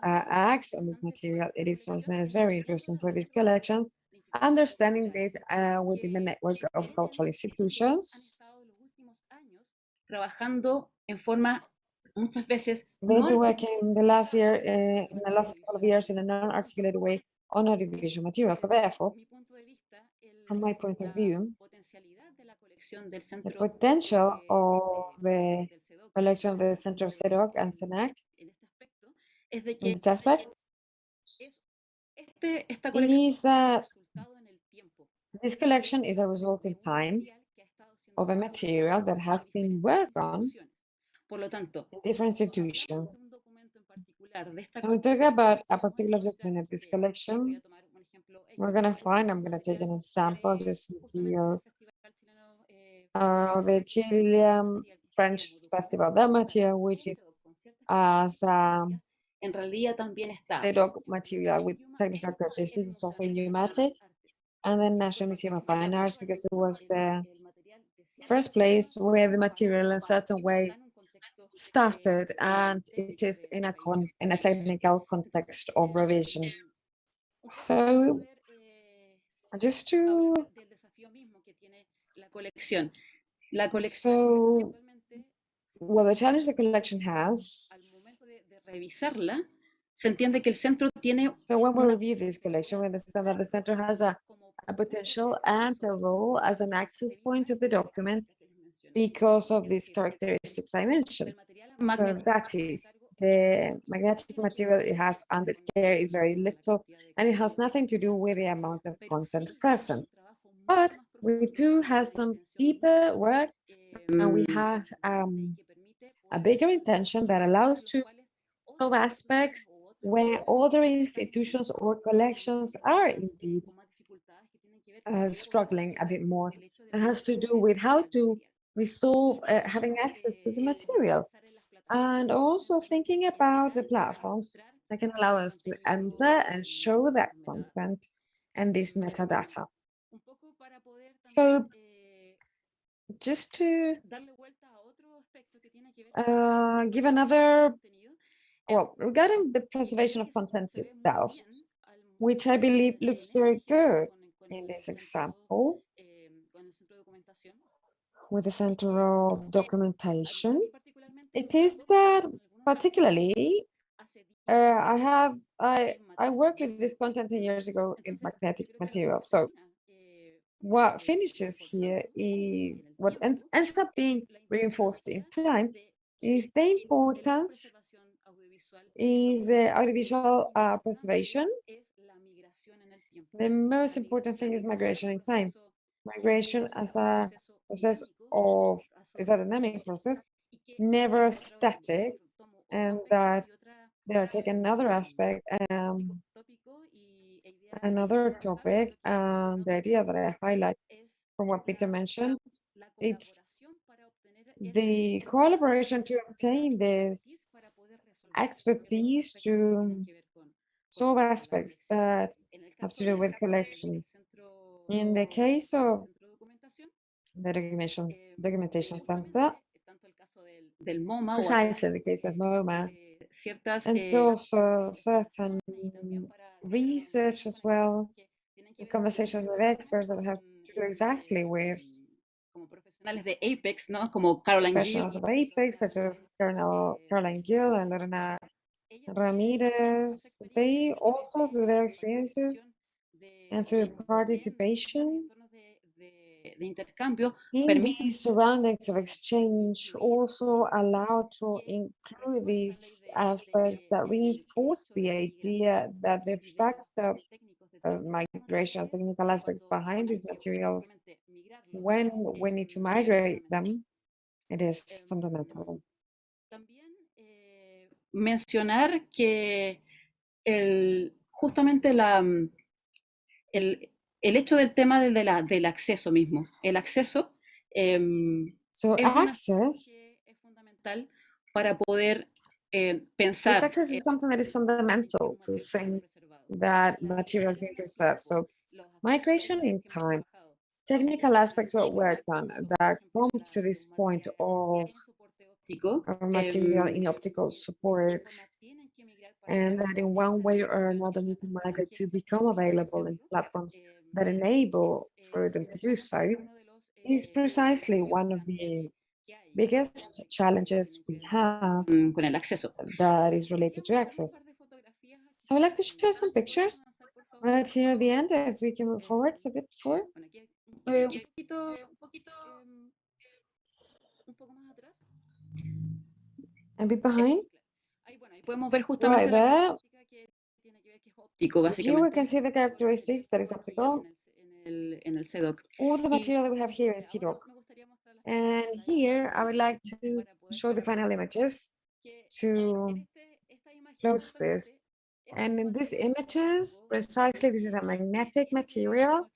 acts on this material. It is something that's very interesting for these collections, understanding this within the network of cultural institutions. Trabajando en forma muchas veces They've been working the last year, in the last couple of years in a non-articulated way on audiovisual material. So therefore, from my point of view, the potential of the collection of the Center of CEDOC and SENAC es de in que this aspect esta colección is that resultado en el tiempo this collection is a result in time of a material that has been worked on Por lo tanto, in different institutions. un documento en particular de esta When we talk about a particular document in this collection, we're going to find, I'm going to take an example, just material the Chilean French Festival, that material which is as en realidad también está CEDOC material with technical characteristics, is also pneumatic, and then National Museum of Fine Arts, because it was the first place where the material in a certain way started, and it is in a technical context of revision. So just to del desafío mismo que tiene la colección. La so well, the challenge the collection al has. momento de revisarla, se entiende que el centro tiene So when we review this collection, we understand that the center has a potential and a role as an access point of the document because of these characteristics I mentioned. So that is, the magnetic material it has under its care is very little, and it has nothing to do with the amount of content present. But we do have some deeper work, and we have a bigger intention that allows to solve aspects where other institutions or collections are indeed struggling a bit more. It has to do with how to resolve having access to the material, and also thinking about the platforms that can allow us to enter and show that content and this metadata. So just to give another, well, regarding the preservation of content itself, which I believe looks very good in this example, with the center of documentation, it is that particularly I worked with this content 10 years ago in magnetic materials. So what finishes here is what ends up being reinforced in time is the importance is the audiovisual preservation. The most important thing is migration in time. Migration as a process of, is a dynamic process, never static, and that there I take another aspect, another topic, the idea that I highlight from what Peter mentioned, it's the collaboration to obtain this expertise to solve aspects that have to do with collection. In the case of the documentation center, precisely the case of MoMA, and also certain research as well, conversations with experts that have to do exactly with profesionales de Apex, ¿no? Como Caroline professionals of Apex, such as Caroline Gill and Lorena Ramirez. They also, through their experiences and through participation in these surroundings of exchange, also allow to include these aspects that reinforce the idea that the fact of migration, technical aspects behind these materials, when we need to migrate them, it is fundamental. Mencionar que justamente el hecho del tema del acceso mismo, el acceso So access es fundamental para poder pensar. This access is something that is fundamental to think that materials being preserved. So migration in time, technical aspects were worked on that come to this point of material in optical support, and that in one way or another need to migrate to become available in platforms that enable for them to do so, is precisely one of the biggest challenges we have con el acceso. that is related to access. So I'd like to show some pictures right here at the end, if we can move forward a bit forward. A bit behind. Right there, óptico, here we can básicamente. see the characteristics that is optical. En el CDOC. All the material that we have here is CDOC. And here I would like to show the final images to close this. And in these images, precisely, this is a magnetic material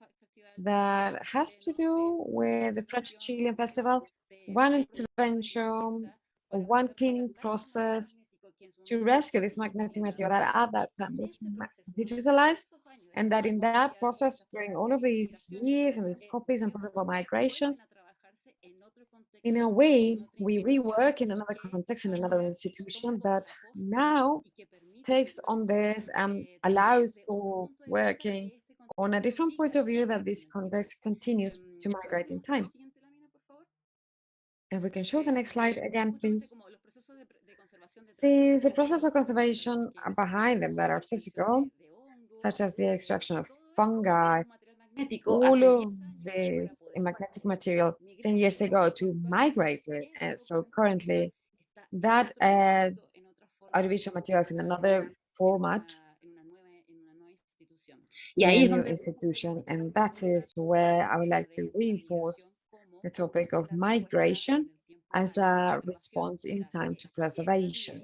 that has to do with the French Chilean festival, one intervention, or one cleaning process to rescue this magnetic material that at that time was digitalized, and that in that process, during all of these years and these copies and possible migrations, in a way, we rework in another context, in another institution that now takes on this and allows for working on a different point of view that this context continues to migrate in time. If we can show the next slide again, please. Since the process of conservation are behind them that are physical, such as the extraction of fungi, all of this magnetic material 10 years ago to migrate it. And so currently that audiovisual materials in another format in a new institution. And that is where I would like to reinforce the topic of migration as a response in time to preservation.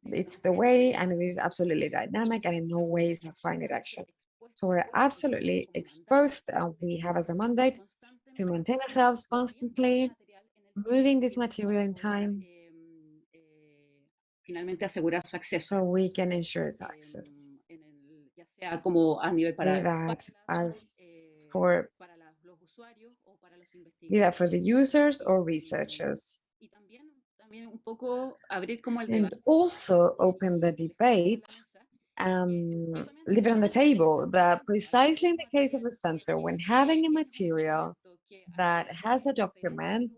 It's the way, and it is absolutely dynamic, and in no way is a finite action. So we're absolutely exposed, and we have as a mandate to maintain ourselves constantly, moving this material in time, so we can ensure its access. Be that as for the users or researchers. And also open the debate, leave it on the table, that precisely in the case of the center, when having a material that has a document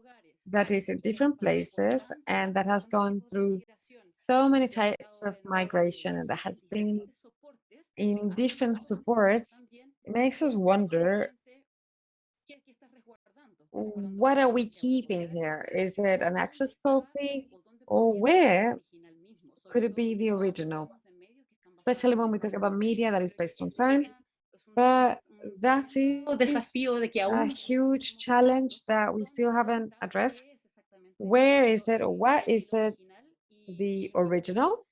that is in different places and that has gone through so many types of migration and that has been in different supports, it makes us wonder, what are we keeping here? Is it an access copy, or where could it be the original? Especially when we talk about media that is based on time, but that is a huge challenge that we still haven't addressed. Where is it, or what is it the original?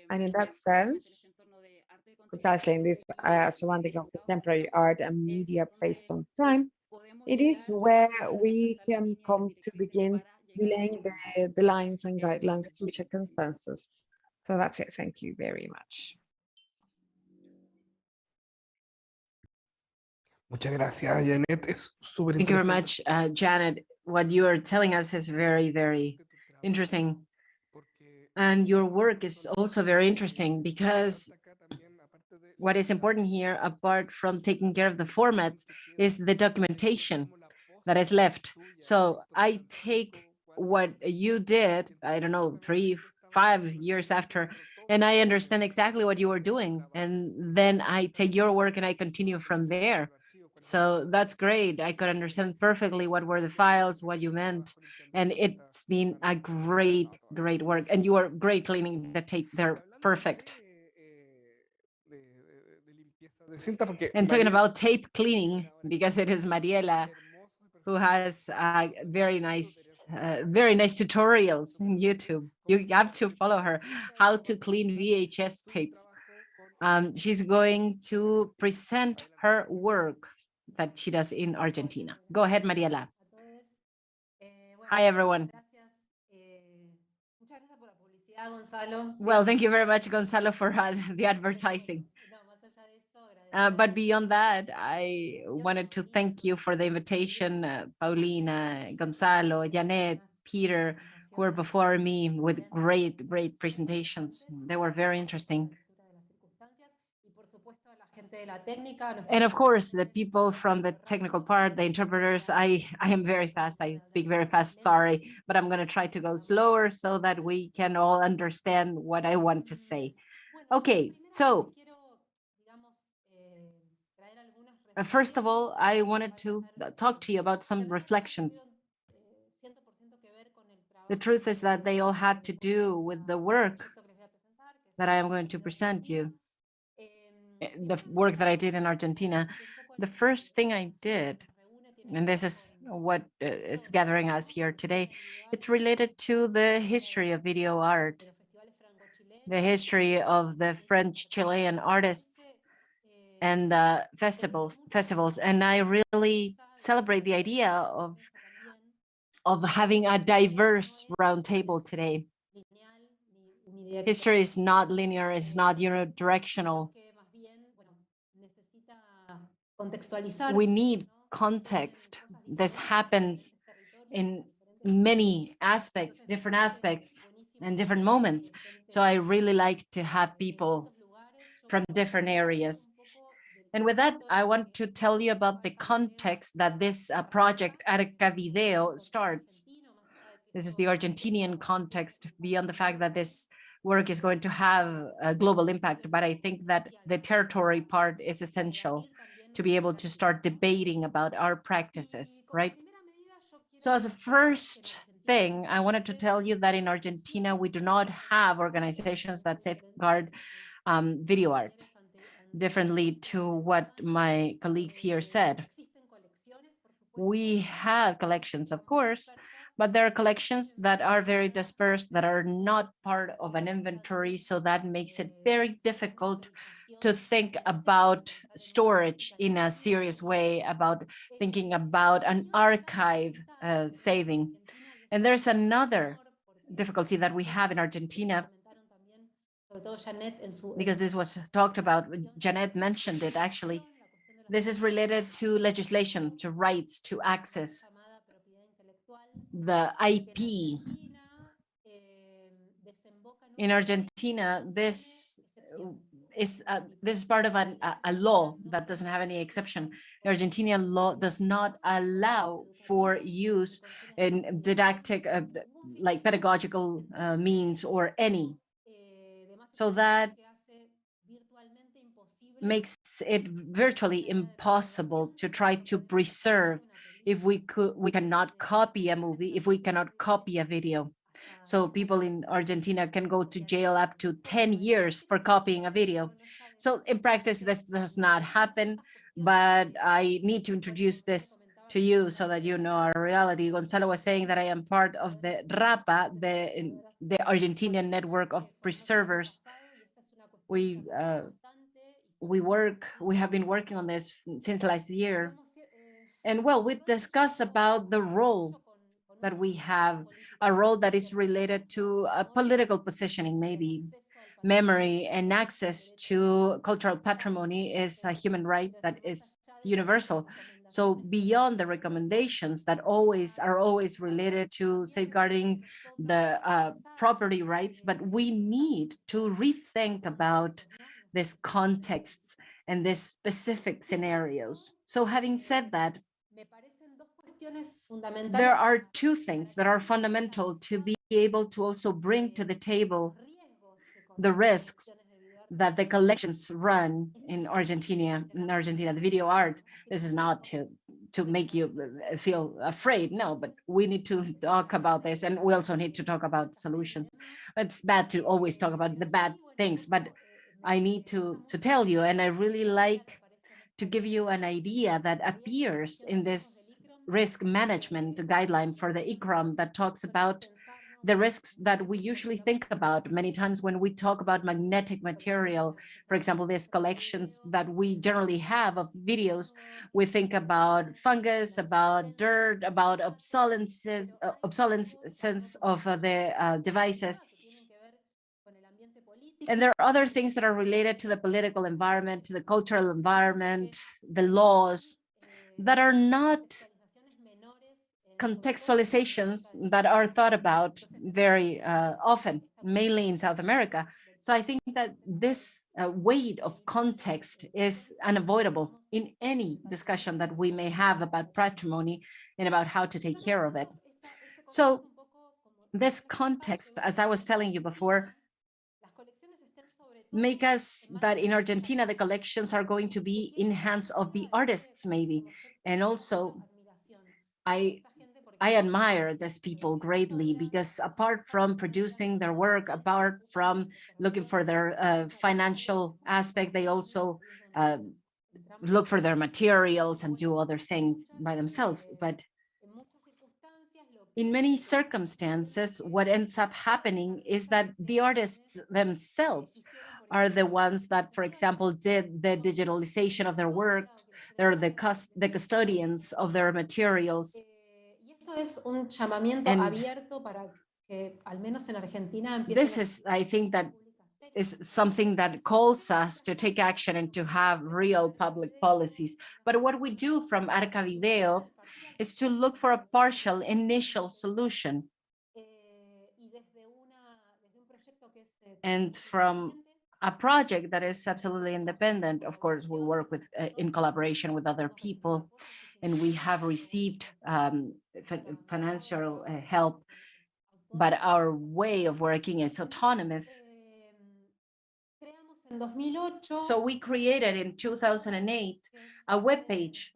And in that sense, precisely in this surrounding of contemporary art and media based on time, it is where we can come to begin delaying the lines and guidelines to reach a consensus. So that's it. Thank you very much. Muchas gracias, Jeanette. Es súper Thank you very interesante. much, Janet. What you are telling us is very, very interesting. And your work is also very interesting, because what is important here, apart from taking care of the formats, is the documentation that is left. So I take what you did, I don't know, 3, 5 years after, and I understand exactly what you were doing. And then I take your work and I continue from there. So that's great. I could understand perfectly what were the files, what you meant. And it's been a great, great work. And you are great cleaning the tape. They're perfect. And talking about tape cleaning, because it is Mariela who has very nice tutorials in YouTube. You have to follow her, how to clean VHS tapes. She's going to present her work that she does in Argentina. Go ahead, Mariela. Hi, everyone. Well, thank you very much, Gonzalo, for the advertising. But beyond that, I wanted to thank you for the invitation, Paulina, Gonzalo, Jeanette, Peter, who were before me with great, great presentations. They were very interesting. And of course, the people from the technical part, the interpreters, I am very fast. I speak very fast, sorry, but I'm going to try to go slower so that we can all understand what I want to say. Okay, so first of all, I wanted to talk to you about some reflections. The truth is that they all had to do with the work that I am going to present you, the work that I did in Argentina. The first thing I did, and this is what is gathering us here today, it's related to the history of video art, the history of the French Chilean artists and festivals. And I really celebrate the idea of having a diverse roundtable today. History is not linear, it's not unidirectional. We need context. This happens in many aspects, different aspects, and different moments. So I really like to have people from different areas. And with that, I want to tell you about the context that this project Arca Video starts. This is the Argentinian context, beyond the fact that this work is going to have a global impact, but I think that the territory part is essential to be able to start debating about our practices, right? So as a first thing, I wanted to tell you that in Argentina, we do not have organizations that safeguard video art, differently to what my colleagues here said. We have collections, of course, but there are collections that are very dispersed, that are not part of an inventory. So that makes it very difficult to think about storage in a serious way, about thinking about an archive saving. And there's another difficulty that we have in Argentina, because this was talked about, Jeanette mentioned it actually. This is related to legislation, to rights, to access, the IP. In Argentina, this is part of a law that doesn't have any exception. The Argentinian law does not allow for use in didactic, like pedagogical means or any. So that makes it virtually impossible to try to preserve if we cannot copy a movie, if we cannot copy a video. So people in Argentina can go to jail up to 10 years for copying a video. So in practice, this does not happen, but I need to introduce this to you so that you know our reality. Gonzalo was saying that I am part of the RAPA, the Argentinian network of preservers. We have been working on this since last year. And well, we discussed about the role that we have, a role that is related to a political positioning, maybe. Memory and access to cultural patrimony is a human right that is universal. So beyond the recommendations that are always related to safeguarding the property rights, but we need to rethink about these contexts and these specific scenarios. So having said that, there are two things that are fundamental to be able to also bring to the table the risks that the collections run in Argentina, the video art. This is not to make you feel afraid, no, but we need to talk about this, and we also need to talk about solutions. It's bad to always talk about the bad things, but I need to tell you, and I really like to give you an idea that appears in this risk management guideline for the ICROM that talks about the risks that we usually think about many times when we talk about magnetic material. For example, these collections that we generally have of videos, we think about fungus, about dirt, about obsolescence of the devices. And there are other things that are related to the political environment, to the cultural environment, the laws, that are not contextualizations that are thought about very often, mainly in South America. So I think that this weight of context is unavoidable in any discussion that we may have about patrimony and about how to take care of it. So this context, as I was telling you before, make us that in Argentina, the collections are going to be in hands of the artists, maybe. And also, I I admire these people greatly because apart from producing their work, apart from looking for their financial aspect, they also look for their materials and do other things by themselves. But in many circumstances, what ends up happening is that the artists themselves are the ones that, for example, did the digitalization of their work. They're the custodians of their materials. And this is, I think, that is something that calls us to take action and to have real public policies. But what we do from Arcavideo is to look for a partial initial solution. And from a project that is absolutely independent, of course, we work with in collaboration with other people, and we have received financial help, but our way of working is autonomous. So we created in 2008 a webpage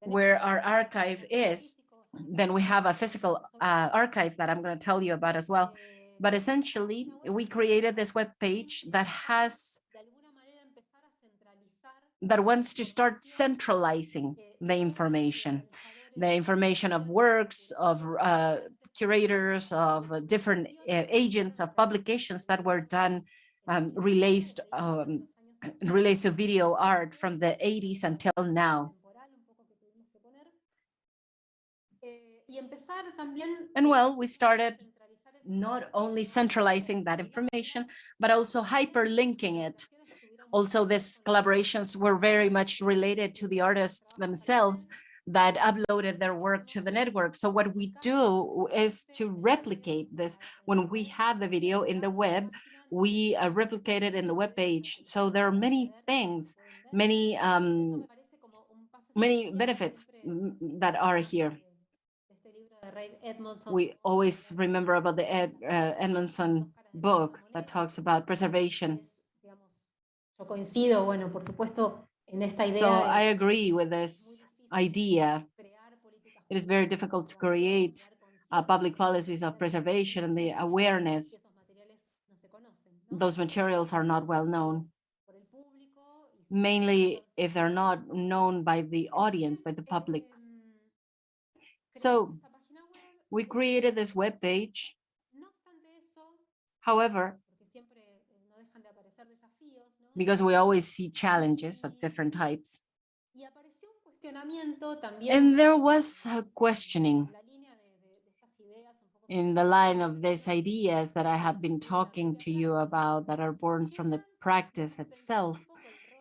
where our archive is. Then we have a physical archive that I'm going to tell you about as well. But essentially, we created this webpage that wants to start centralizing the information of works, of curators, of different agents, of publications that were done related to video art from the 80s until now. And well, we started not only centralizing that information, but also hyperlinking it. Also, these collaborations were very much related to the artists themselves that uploaded their work to the network. So what we do is to replicate this. When we have the video in the web, we replicate it in the web page. So there are many things, many benefits that are here. We always remember about the Edmondson book that talks about preservation. So I agree with this idea. It is very difficult to create public policies of preservation and the awareness. Those materials are not well known, mainly if they're not known by the audience, by the public. So we created this web page. However, because we always see challenges of different types, and there was a questioning in the line of these ideas that I have been talking to you about that are born from the practice itself.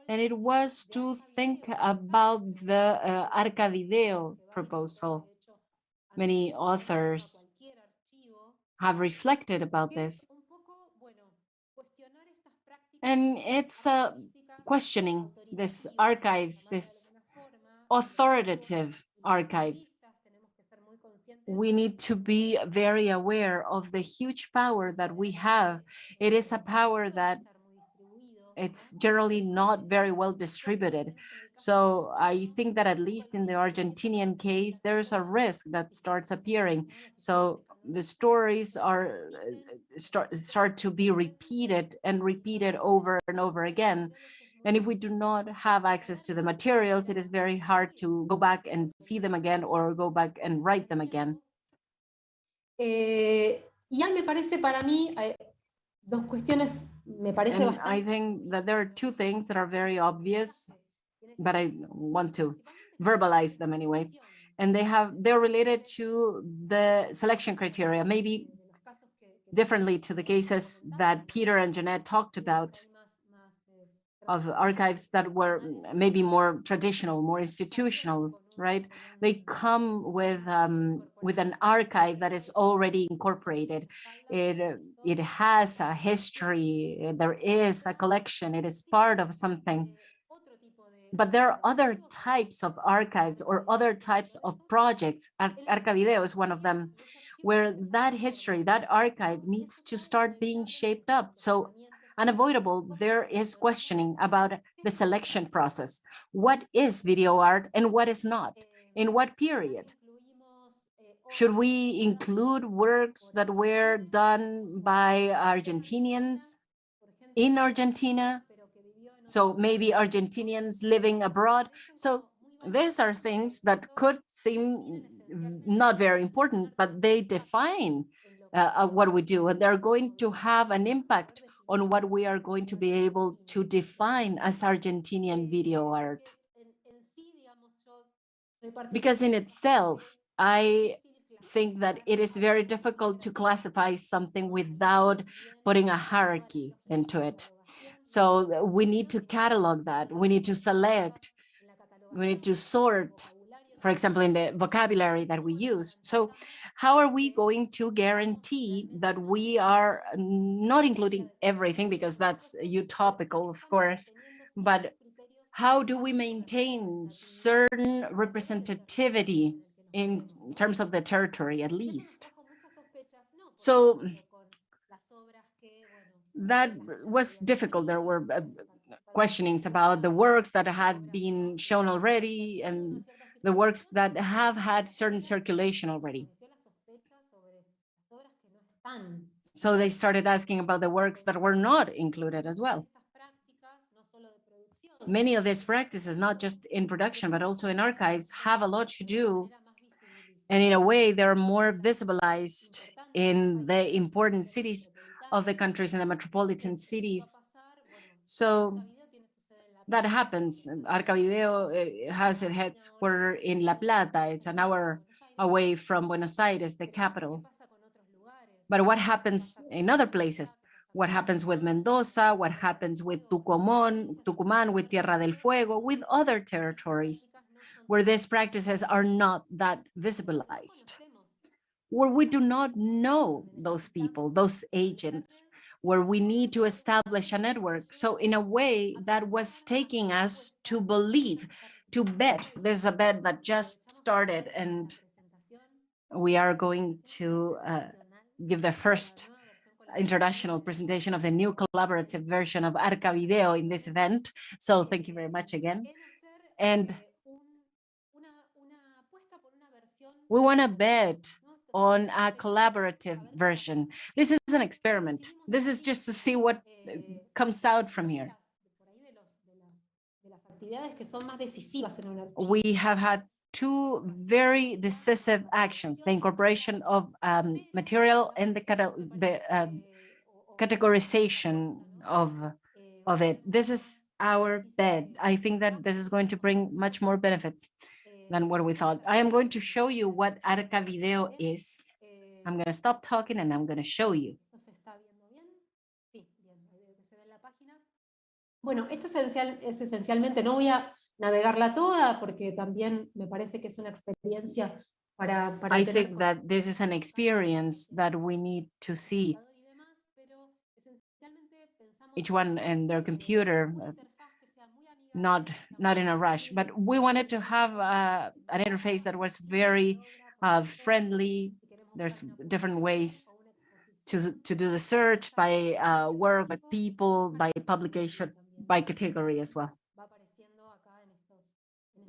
And it was to think about the Arcavideo proposal. Many authors have reflected about this. And it's questioning this archives, this authoritative archives. We need to be very aware of the huge power that we have. It is a power that it's generally not very well distributed. So I think that at least in the Argentinian case, there's a risk that starts appearing. So the stories are start to be repeated and repeated over and over again. And if we do not have access to the materials, it is very hard to go back and see them again or go back and write them again. And I think that there are two things that are very obvious, but I want to verbalize them anyway. And they're related to the selection criteria, maybe differently to the cases that Peter and Jeanette talked about, of archives that were maybe more traditional, more institutional, right? They come with an archive that is already incorporated. It has a history, there is a collection, it is part of something. But there are other types of archives or other types of projects. Arcavideo is one of them, where that history, that archive needs to start being shaped up. So unavoidable, there is questioning about the selection process. What is video art and what is not? In what period? Should we include works that were done by Argentinians in Argentina? So maybe Argentinians living abroad. So these are things that could seem not very important, but they define what we do, and they're going to have an impact on what we are going to be able to define as Argentinian video art. Because in itself, I think that it is very difficult to classify something without putting a hierarchy into it. So we need to catalog that. We need to select. We need to sort, for example, in the vocabulary that we use. So how are we going to guarantee that we are not including everything, because that's utopical, of course, but how do we maintain certain representativity in terms of the territory, at least? So that was difficult. There were questionings about the works that had been shown already and the works that have had certain circulation already. So they started asking about the works that were not included as well. Many of these practices, not just in production, but also in archives, have a lot to do, and in a way, they're more visibilized in the important cities of the countries, in the metropolitan cities. So that happens. Arcavideo has its headquarters in La Plata. It's an hour away from Buenos Aires, the capital. But what happens in other places? What happens with Mendoza? What happens with Tucumán, with Tierra del Fuego, with other territories where these practices are not that visibilized, where we do not know those people, those agents, where we need to establish a network. So in a way, that was taking us to believe, to bet. There's a bet that just started, and we are going to give the first international presentation of the new collaborative version of Arcavideo in this event. So thank you very much again. And we want to bet on a collaborative version. This is an experiment. This is just to see what comes out from here. We have had two very decisive actions: the incorporation of material and the categorization of it. This is our bet. I think that this is going to bring much more benefits than what we thought. I am going to show you what Arcavideo is. I'm going to stop talking and I'm going to show you. Bueno, esto es esencialmente, no voy a navegarla toda porque también me parece que es una experiencia para I think that this is an experience that we need to see, each one in their computer, not in a rush, but we wanted to have an interface that was very friendly. There's different ways to do the search by work, by people, by publication, by category as well.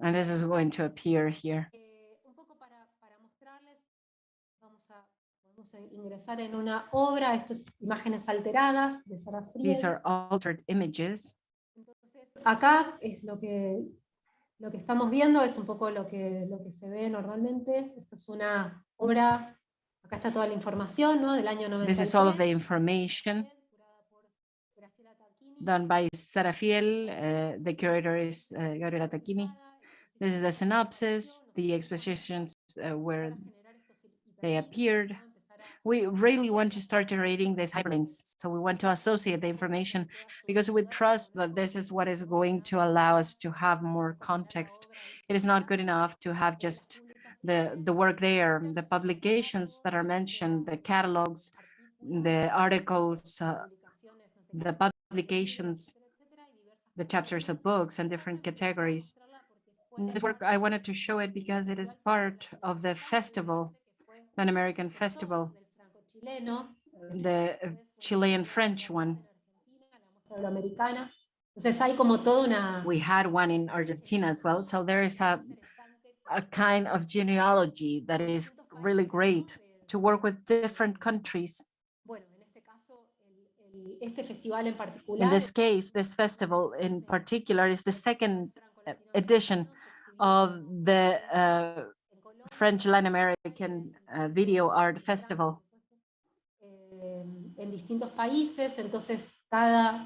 And this is going to appear here. ingresar en una obra, esto es imágenes alteradas de Sarah Friel. These are altered images. Acá es lo que estamos viendo, es un poco lo que se ve normalmente. Esto es una obra, acá está toda la información, ¿no? Del año 93. This is all of the information done by Sarah Friel. The curator is Gabriela Tacchini. This is the synopsis, the expositions where they appeared. We really want to start generating these hyperlinks. So we want to associate the information because we trust that this is what is going to allow us to have more context. It is not good enough to have just the work there, the publications that are mentioned, the catalogs, the articles, the publications, the chapters of books and different categories. This work, I wanted to show it because it is part of the festival, Pan American Festival, the Chilean French one. We had one in Argentina as well. So there is a kind of genealogy that is really great to work with different countries. In this case, this festival in particular is the second edition of the French Latin American Video Art Festival.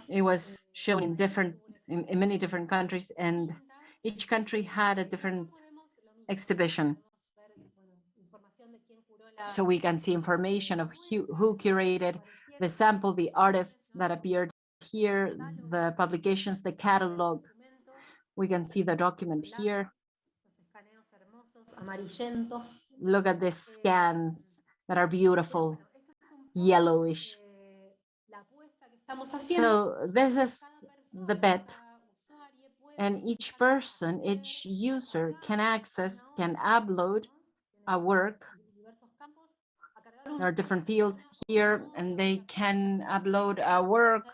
It was shown in many different countries, and each country had a different exhibition. So we can see information of who curated the sample, the artists that appeared here, the publications, the catalog. We can see the document here. Look at the scans that are beautiful, yellowish. So this is the bet, and each person, each user can upload a work. There are different fields here, and they can upload a work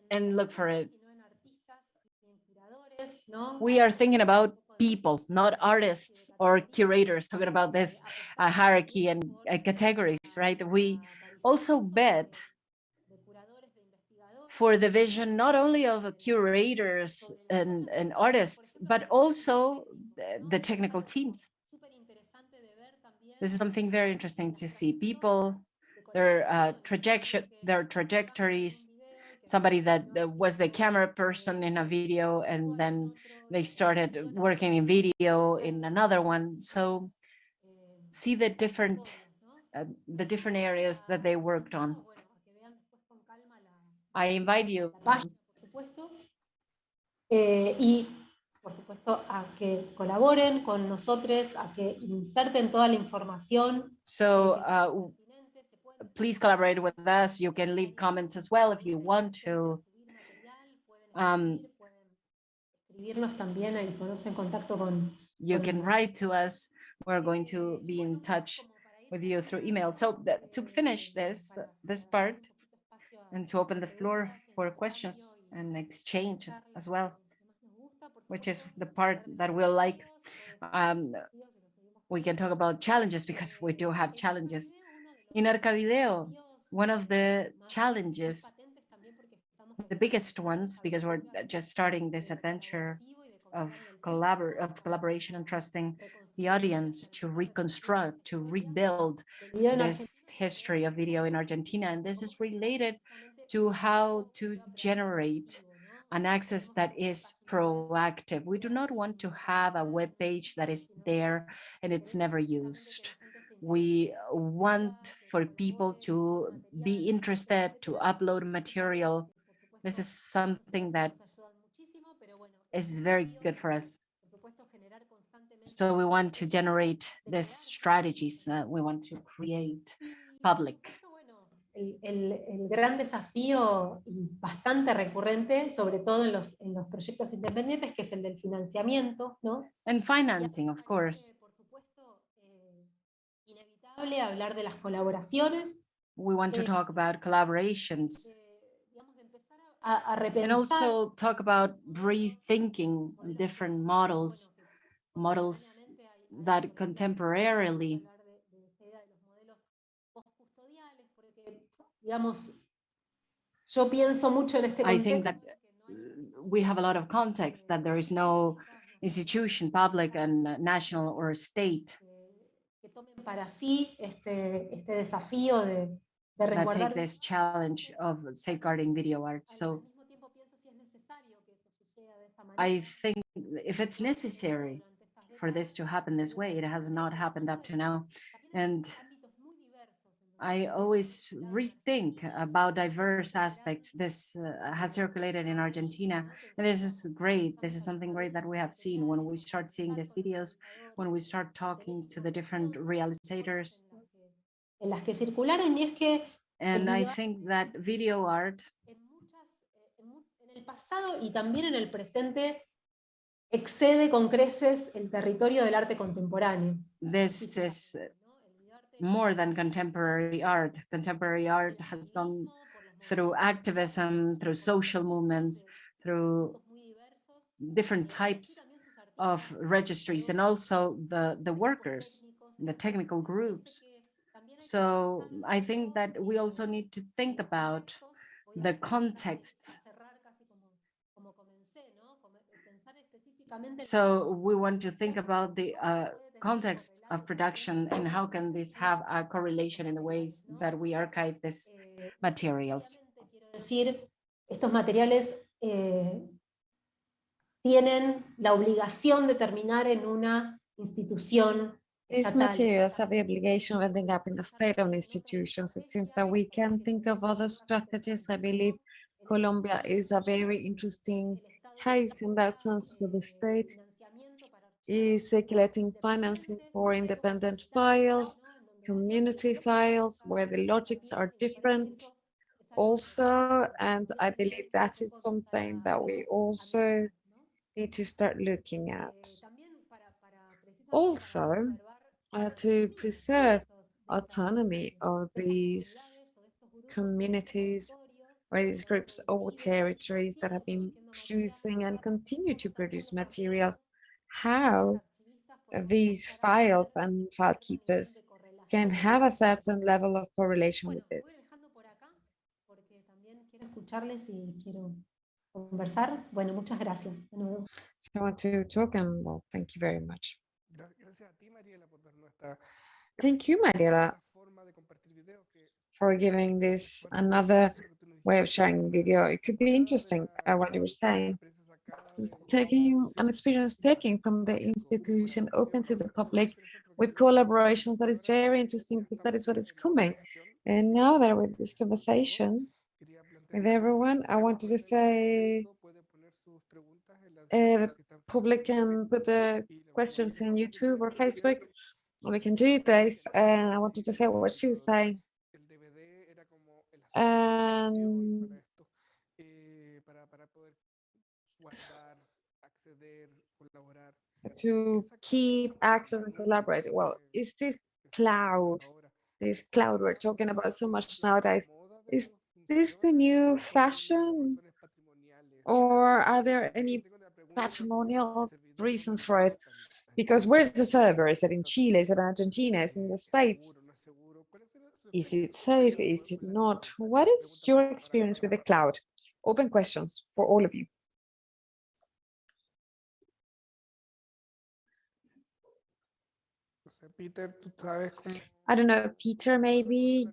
and look for it. We are thinking about people, not artists or curators, talking about this hierarchy and categories, right? We also bet for the vision not only of curators and artists, but also the technical teams. This is something very interesting to see. People, their trajectories, somebody that was the camera person in a video, and then they started working in video in another one. So see the different areas that they worked on. I invite you. Y por supuesto a que colaboren con nosotros, a que inserten toda la información. So please collaborate with us. You can leave comments as well if you want to. You can write to us. We're going to be in touch with you through email. So to finish this part and to open the floor for questions and exchange as well, which is the part that we'll like. We can talk about challenges because we do have challenges. In Arcavideo, one of the challenges, the biggest ones, because we're just starting this adventure of collaboration and trusting the audience to reconstruct, to rebuild this history of video in Argentina. And this is related to how to generate an access that is proactive. We do not want to have a web page that is there and it's never used. We want for people to be interested, to upload material. This is something that is very good for us. So we want to generate these strategies. We want to create public. El gran desafío y bastante recurrente, sobre todo en los proyectos independientes, que es el del financiamiento, ¿no? And financing, of course. Por supuesto, inevitable hablar de las colaboraciones. We want to talk about collaborations. And also talk about rethinking different models that contemporarily I think that we have a lot of context that there is no institution, public and national or state, that take this challenge of safeguarding video art. So I think if it's necessary for this to happen this way, it has not happened up to now. And I always rethink about diverse aspects. This has circulated in Argentina, and this is great. This is something great that we have seen when we start seeing these videos, when we start talking to the different realizators. And I think that video art excede con creces el territorio del arte contemporáneo. This is more than contemporary art. Contemporary art has gone through activism, through social movements, through different types of registries and also the workers, the technical groups. So I think that we also need to think about the contexts. So we want to think about the context of production and how can this have a correlation in the ways that we archive these materials. Estos materiales tienen la obligación de terminar en una institución. These materials have the obligation of ending up in a state-owned institutions. It seems that we can think of other strategies. I believe Colombia is a very interesting case in that sense, where the state is circulating financing for independent files, community files, where the logics are different also. And I believe that is something that we also need to start looking at. Also, to preserve autonomy of these communities or these groups or territories that have been producing and continue to produce material, how these files and file keepers can have a certain level of correlation with this. So I want to talk, and well, thank you very much. Thank you, Mariela, for giving this another way of sharing video. It could be interesting what you were saying. Taking an experience taking from the institution open to the public with collaborations, that is very interesting because that is what is coming. And now that with this conversation with everyone, I wanted to say the public can put the questions in YouTube or Facebook. We can do this, and I wanted to say what she was saying. To keep access and collaborate. Well, is this cloud we're talking about so much nowadays, is this the new fashion, or are there any patrimonial reasons for it? Because where's the server? Is it in Chile? Is it in Argentina? Is it in the States? Is it safe? Is it not? What is your experience with the cloud? Open questions for all of you. I don't know, Peter, maybe.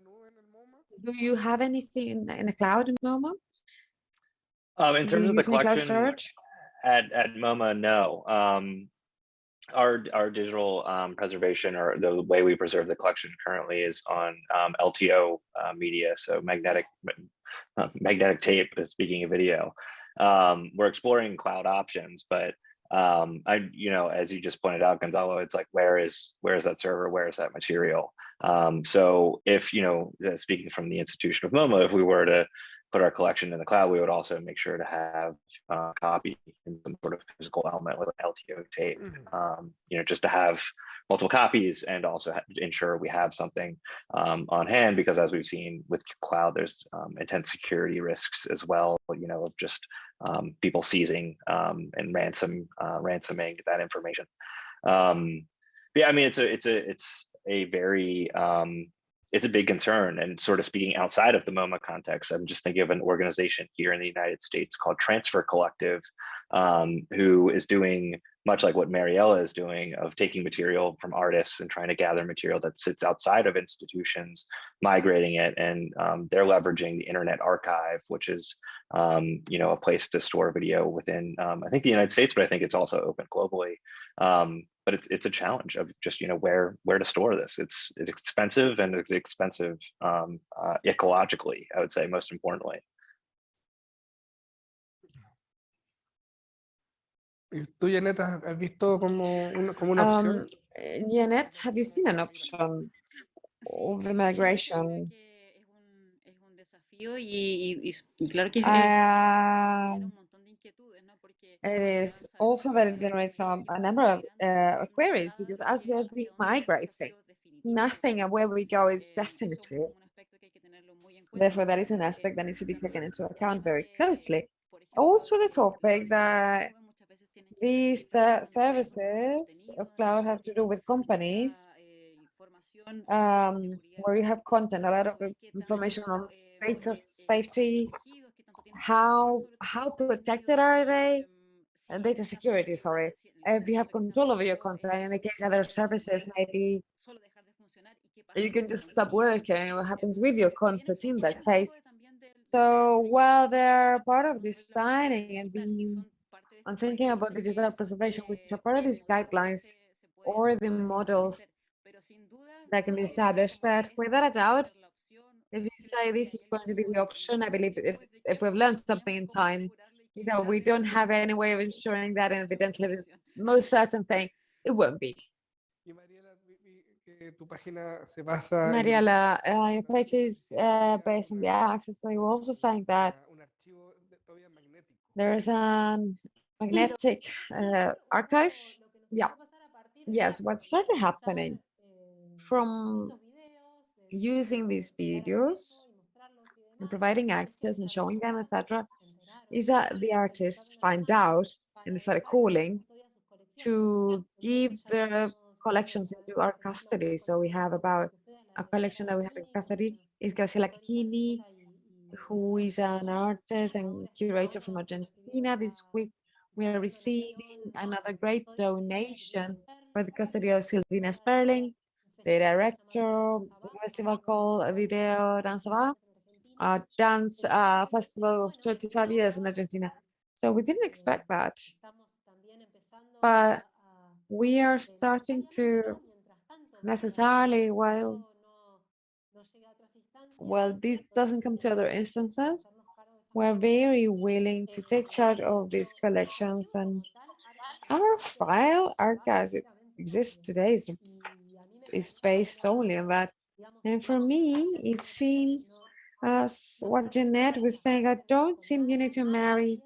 Do you have anything in the cloud in MoMA? In terms of the collection at MoMA, no. Our digital preservation, or the way we preserve the collection currently, is on LTO media, so magnetic tape. Speaking of video, we're exploring cloud options, but as you just pointed out, Gonzalo, it's like, where is that server? Where is that material? So if, speaking from the institution of MoMA, if we were to put our collection in the cloud, we would also make sure to have a copy in some sort of physical element with LTO tape, just to have multiple copies, and also ensure we have something on hand, because as we've seen with cloud, there's intense security risks as well, of just people seizing and ransoming that information. Yeah, I mean, it's a big concern. And sort of speaking outside of the MoMA context, I'm just thinking of an organization here in the United States called Transfer Collective, who is doing much like what Mariela is doing, of taking material from artists and trying to gather material that sits outside of institutions, migrating it, and they're leveraging the Internet Archive, which is a place to store video within, I think, the United States, but I think it's also open globally. But it's a challenge of just where to store this. It's expensive, and it's expensive ecologically, I would say, most importantly. ¿Tú, Jeanette, has visto como una opción? Jeanette, have you seen an option of the migration? It is also that it generates a number of queries, because as we have been migrating, nothing of where we go is definitive. Therefore, that is an aspect that needs to be taken into account very closely. Also, the topic that These services of cloud have to do with companies where you have content, a lot of information on data safety, how protected are they, and data security, sorry. If you have control over your content, in the case other services, maybe you can just stop working. What happens with your content in that case? So while they're part of designing and being and thinking about digital preservation, which are part of these guidelines or the models that can be established, but without a doubt, if you say this is going to be the option, I believe if we've learned something in time, is that we don't have any way of ensuring that, and evidently this most certain thing, it won't be. Mariela, your page is based on the access, but you're also saying that there is a magnetic archive. Yeah. Yes, what started happening from using these videos and providing access and showing them, etc., is that the artists find out and they started calling to give their collections into our custody. So we have about a collection that we have in custody is Graciela Kikini, who is an artist and curator from Argentina. This week we are receiving another great donation for the custody of Silvina Sperling, the director of the festival called Video Danzava, a dance festival of 25 years in Argentina. So we didn't expect that, but we are starting to necessarily, while this doesn't come to other instances, we're very willing to take charge of these collections, and our file archive exists today is based solely on that. And for me, it seems, as what Jeanette was saying, I don't seem you need to marry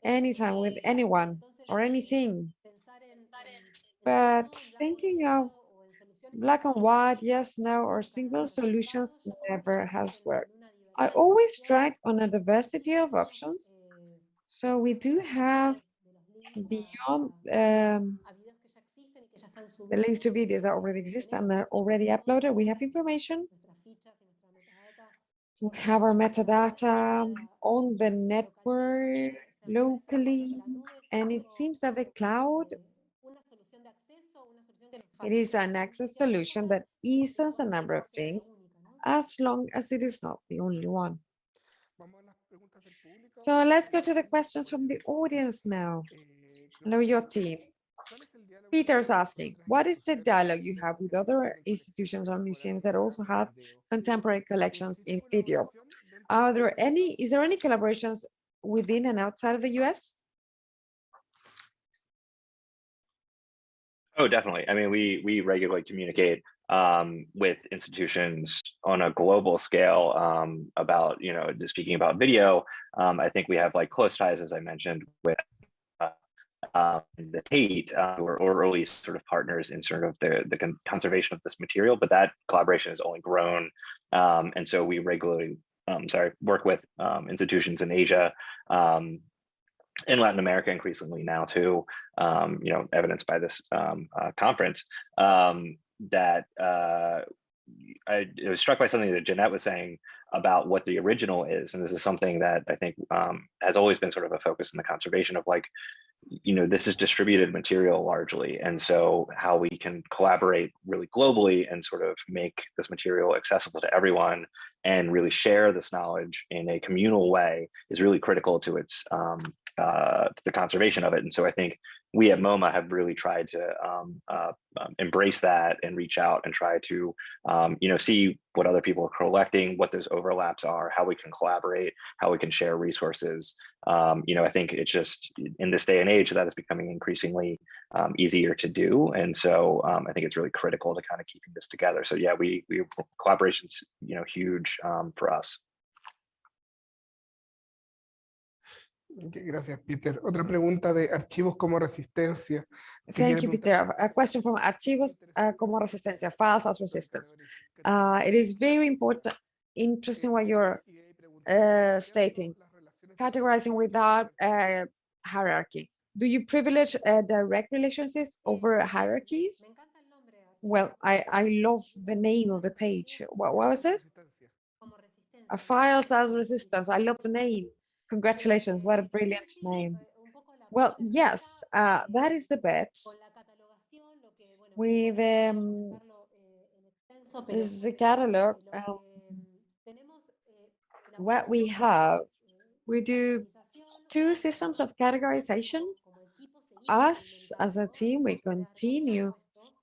anytime with anyone or anything. But thinking of black and white, yes, no, or single solutions never has worked. I always tried on a diversity of options. So we do have beyond the links to videos that already exist and are already uploaded. We have information. We have our metadata on the network locally, and it seems that the cloud, it is an access solution that eases a number of things, as long as it is not the only one. So let's go to the questions from the audience now. Hello, your team. Peter's asking, what is the dialogue you have with other institutions or museums that also have contemporary collections in video? Is there any collaborations within and outside of the US? Oh, definitely. I mean, we regularly communicate with institutions on a global scale about, speaking about video. I think we have like close ties, as I mentioned, with the Tate, or early sort of partners in sort of the conservation of this material, but that collaboration has only grown. And so we regularly, work with institutions in Asia, in Latin America increasingly now too, evidenced by this conference, that I was struck by something that Jeanette was saying about what the original is. And this is something that I think has always been sort of a focus in the conservation of like, this is distributed material largely. And so how we can collaborate really globally and sort of make this material accessible to everyone and really share this knowledge in a communal way is really critical to its to the conservation of it. And so I think we at MoMA have really tried to embrace that and reach out and try to see what other people are collecting, what those overlaps are, how we can collaborate, how we can share resources. I think it's just in this day and age that is becoming increasingly easier to do. And so I think it's really critical to kind of keeping this together. So yeah, we collaboration's huge for us. Gracias, Peter. Otra pregunta de archivos como resistencia. Thank you, Peter. A question from archivos como resistencia, files as resistance. It is very important, interesting what you're stating, categorizing without hierarchy. Do you privilege direct relationships over hierarchies? Well, I love the name of the page. What was it? A files as resistance. I love the name. Congratulations, what a brilliant name. Well, yes, that is the bet. With this is the catalog. What we have, we do two systems of categorization. Us as a team, we continue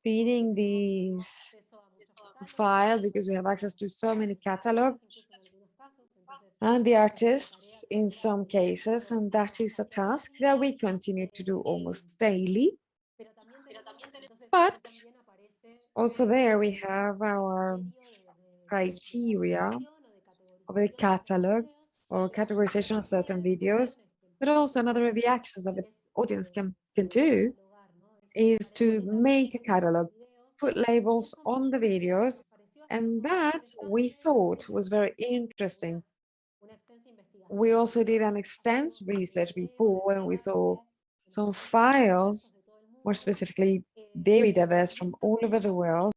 feeding these file because we have access to so many catalog, and the artists in some cases, and that is a task that we continue to do almost daily. But also there we have our criteria of the catalog or categorization of certain videos, but also another of the actions that the audience can do is to make a catalog, put labels on the videos, and that we thought was very interesting. We also did an extensive research before, and we saw some files, more specifically very diverse from all over the world,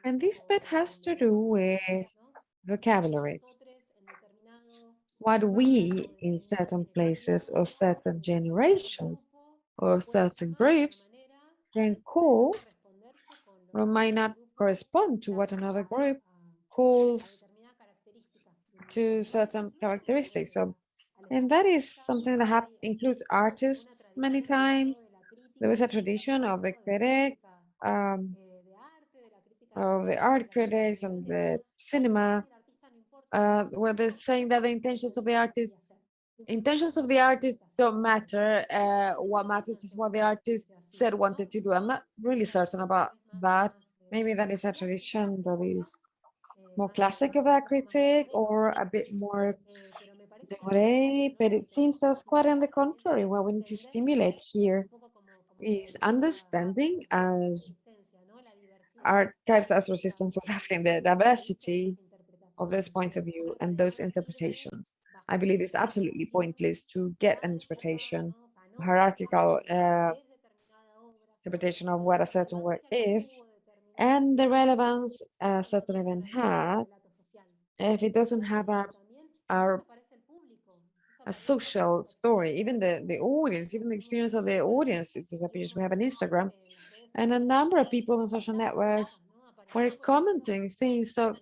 and this bit has to do with vocabulary. What we in certain places or certain generations or certain groups can call or might not correspond to what another group calls to certain characteristics. So, and that is something that includes artists many times. There was a tradition of the critic, of the art critics and the cinema, where they're saying that the intentions of the artist don't matter. What matters is what the artist said wanted to do. I'm not really certain about that. Maybe that is a tradition that is more classic of a critic or a bit more demoré, but it seems that's quite on the contrary. What we need to stimulate here is understanding as archives as resistance was asking the diversity of this point of view and those interpretations. I believe it's absolutely pointless to get an interpretation, hierarchical interpretation of what a certain work is and the relevance a certain event had if it doesn't have a social story. Even the audience, even the experience of the audience, it disappears. We have an Instagram and a number of people on social networks were commenting things. So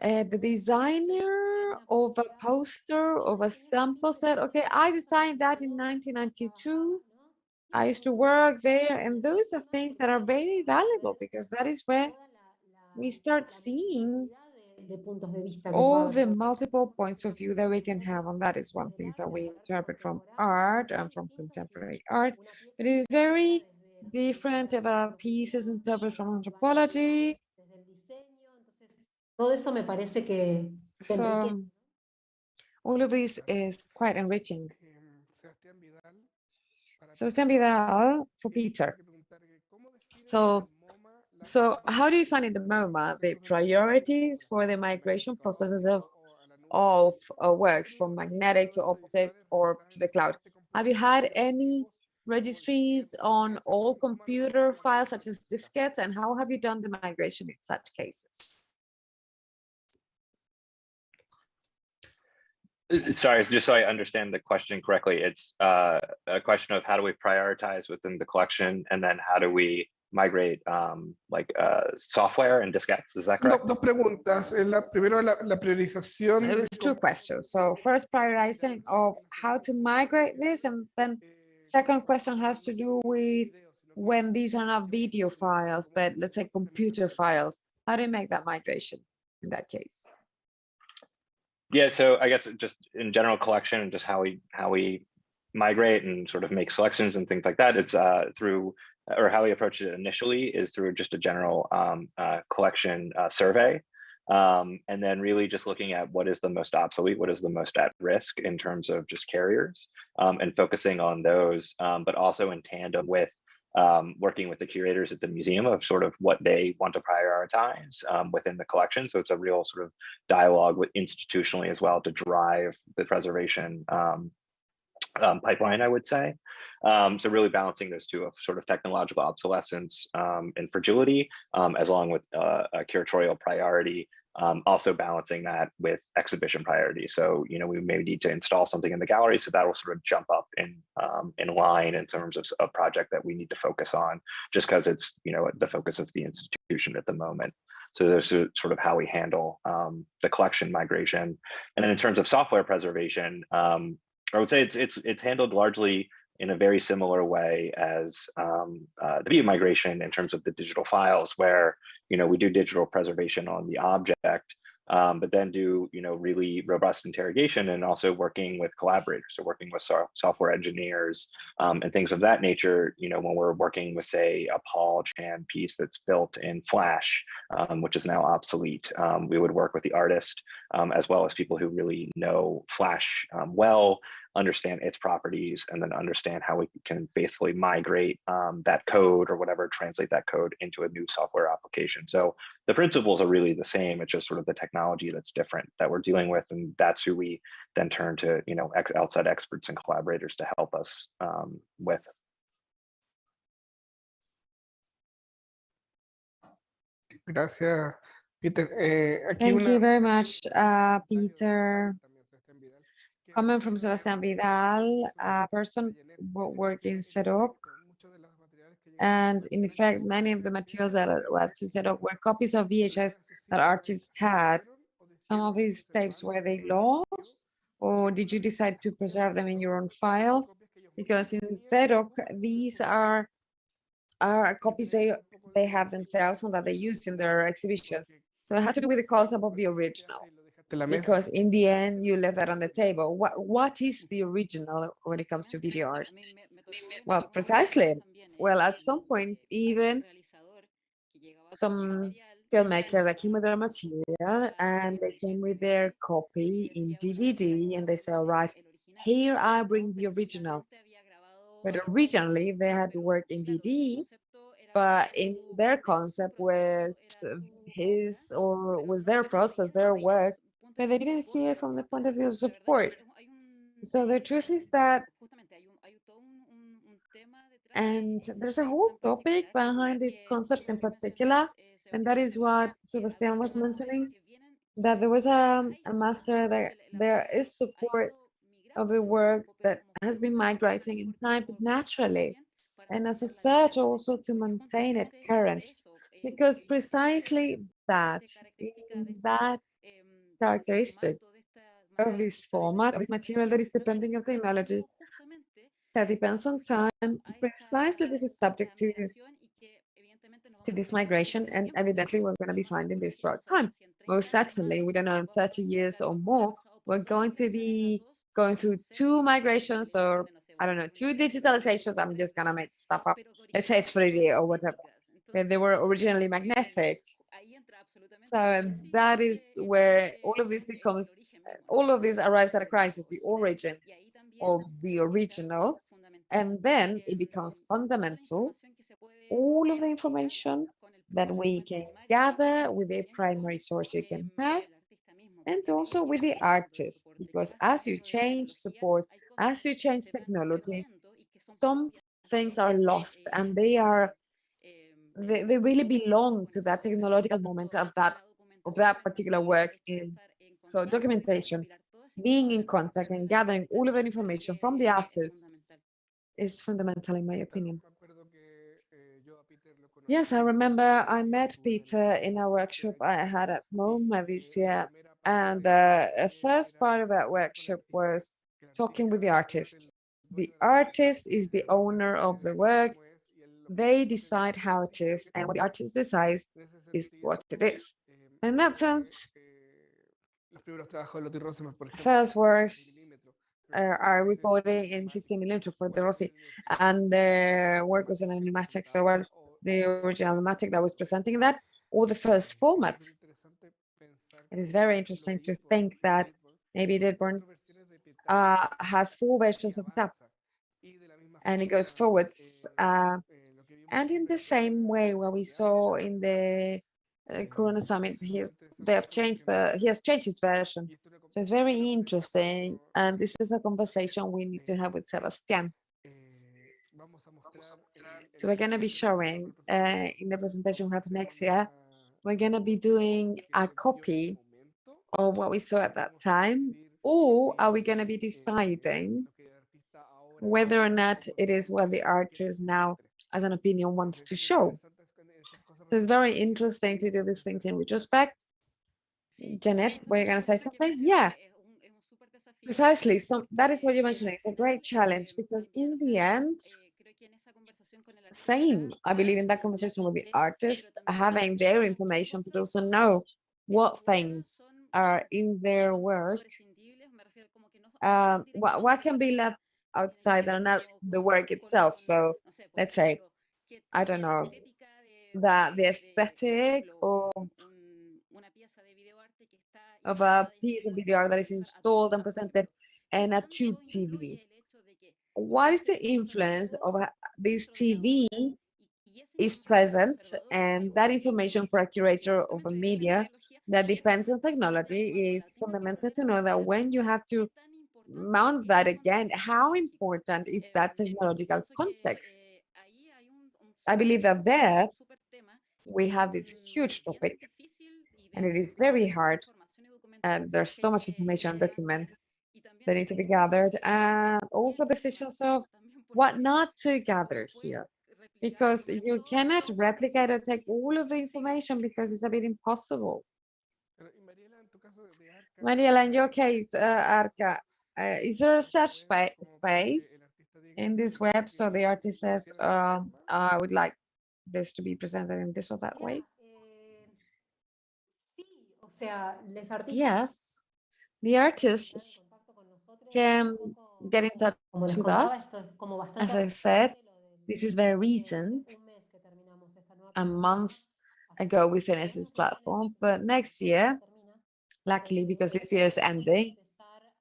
the designer of a poster of a sample said, okay, I designed that in 1992. I used to work there. And those are things that are very valuable because that is where we start seeing all the multiple points of view that we can have. And that is one thing that we interpret from art and from contemporary art. It is very different if a piece is interpreted from anthropology. Todo eso me parece que So all of this is quite enriching. Sebastián Vidal for Peter. So how do you find in the MoMA the priorities for the migration processes of works from magnetic to optic or to the cloud? Have you had any registries on all computer files such as diskettes, and how have you done the migration in such cases? Sorry, just so I understand the question correctly, it's a question of how do we prioritize within the collection, and then how do we migrate software and diskettes? Is that correct? Dos preguntas. Primero, la priorización. It was two questions. So first, prioritizing of how to migrate this, and then second question has to do with when these are not video files, but let's say computer files. How do you make that migration in that case? Yeah, so I guess just in general collection and just how we migrate and sort of make selections and things like that, it's through, or how we approach it initially is through just a general collection survey. And then really just looking at what is the most obsolete, what is the most at risk in terms of just carriers, and focusing on those, but also in tandem with working with the curators at the museum of sort of what they want to prioritize within the collection. So it's a real sort of dialogue with institutionally as well to drive the preservation pipeline, I would say. So really balancing those two of sort of technological obsolescence and fragility, as along with a curatorial priority, also balancing that with exhibition priority. So, you know, we may need to install something in the gallery, so that will sort of jump up in line in terms of a project that we need to focus on, just because it's, you know, the focus of the institution at the moment. So there's sort of how we handle the collection migration. And then in terms of software preservation, I would say it's handled largely in a very similar way as the view migration in terms of the digital files, where, you know, we do digital preservation on the object, but then do, you know, really robust interrogation, and also working with collaborators, so working with software engineers and things of that nature. You know, when we're working with, say, a Paul Chan piece that's built in Flash, which is now obsolete, we would work with the artist as well as people who really know Flash well, understand its properties, and then understand how we can faithfully migrate that code or whatever, translate that code into a new software application. So the principles are really the same. It's just sort of the technology that's different that we're dealing with, and that's who we then turn to, you know, outside experts and collaborators to help us with. Gracias, Peter. Thank you very much, Peter. Comment from Sebastián Vidal, a person working in Setup. And in fact, many of the materials that were to Setup were copies of VHS that artists had. Some of these tapes, were they lost, or did you decide to preserve them in your own files? Because in Setup, these are copies they have themselves and that they use in their exhibitions. So it has to do with the concept of the original. Because in the end, you left that on the table. What is the original when it comes to video art? Well, precisely. Well, at some point, even some filmmaker that came with their material and they came with their copy in DVD, and they say, all right, here I bring the original. But originally they had to work in VD, but in their concept was was their process, their work, but they didn't see it from the point of view of support. So the truth is that, and there's a whole topic behind this concept in particular, and that is what Sebastian was mentioning, that there was a master that there is support of the work that has been migrating in time, but naturally, and as a such also to maintain it current, because precisely that, in that characteristic of this format, of this material that is depending on technology, that depends on time, precisely this is subject to this migration, and evidently we're going to be finding this throughout time. Most certainly, we don't know, in 30 years or more, we're going to be going through 2 migrations, or I don't know, 2 digitalizations. I'm just gonna make stuff up. Let's say it's 3D or whatever. But they were originally magnetic. So that is where all of this becomes, all of this arrives at a crisis, the origin of the original, and then it becomes fundamental. All of the information that we can gather with the primary source you can have, and also with the artist, because as you change support, as you change technology, some things are lost, and they really belong to that technological moment of that particular work. So documentation, being in contact and gathering all of that information from the artist is fundamental, in my opinion. Yes, I remember I met Peter in a workshop I had at MoMA this year, and the first part of that workshop was talking with the artist. The artist is the owner of the work. They decide how it is, and what the artist decides is what it is. In that sense, first works are recording in 50mm for the Rossi, and the work was in a pneumatic, so was the original pneumatic that was presenting that, or the first format. It is very interesting to think that maybe Deadborn has 4 versions of the tap, and it goes forwards. And in the same way, what we saw in the Chroma Summit, he has changed his version. So it's very interesting. And this is a conversation we need to have with Sebastian. So we're going to be showing in the presentation we have next year, we're going to be doing a copy of what we saw at that time, or are we going to be deciding whether or not it is what the artist now as an opinion wants to show. So it's very interesting to do these things in retrospect. Jeanette, were you going to say something? Yeah, precisely. So that is what you're mentioning. It's a great challenge because in the end, same, I believe in that conversation with the artist, having their information, but also know what things are in their work. What can be left outside that are not the work itself. So let's say, I don't know, the aesthetic of a piece of video art that is installed and presented in a tube TV. What is the influence of this TV is present, and that information for a curator of a media that depends on technology is fundamental to know that when you have to mount that again, how important is that technological context? I believe that there we have this huge topic, and it is very hard, and there's so much information and documents that need to be gathered, and also decisions of what not to gather here, because you cannot replicate or take all of the information because it's a bit impossible. Mariela, in your case, Arca, is there a search space in this web so the artist says, I would like this to be presented in this or that way? Yes, the artists can get in touch with us. As I said, this is very recent. A month ago, we finished this platform, but next year, luckily, because this year is ending,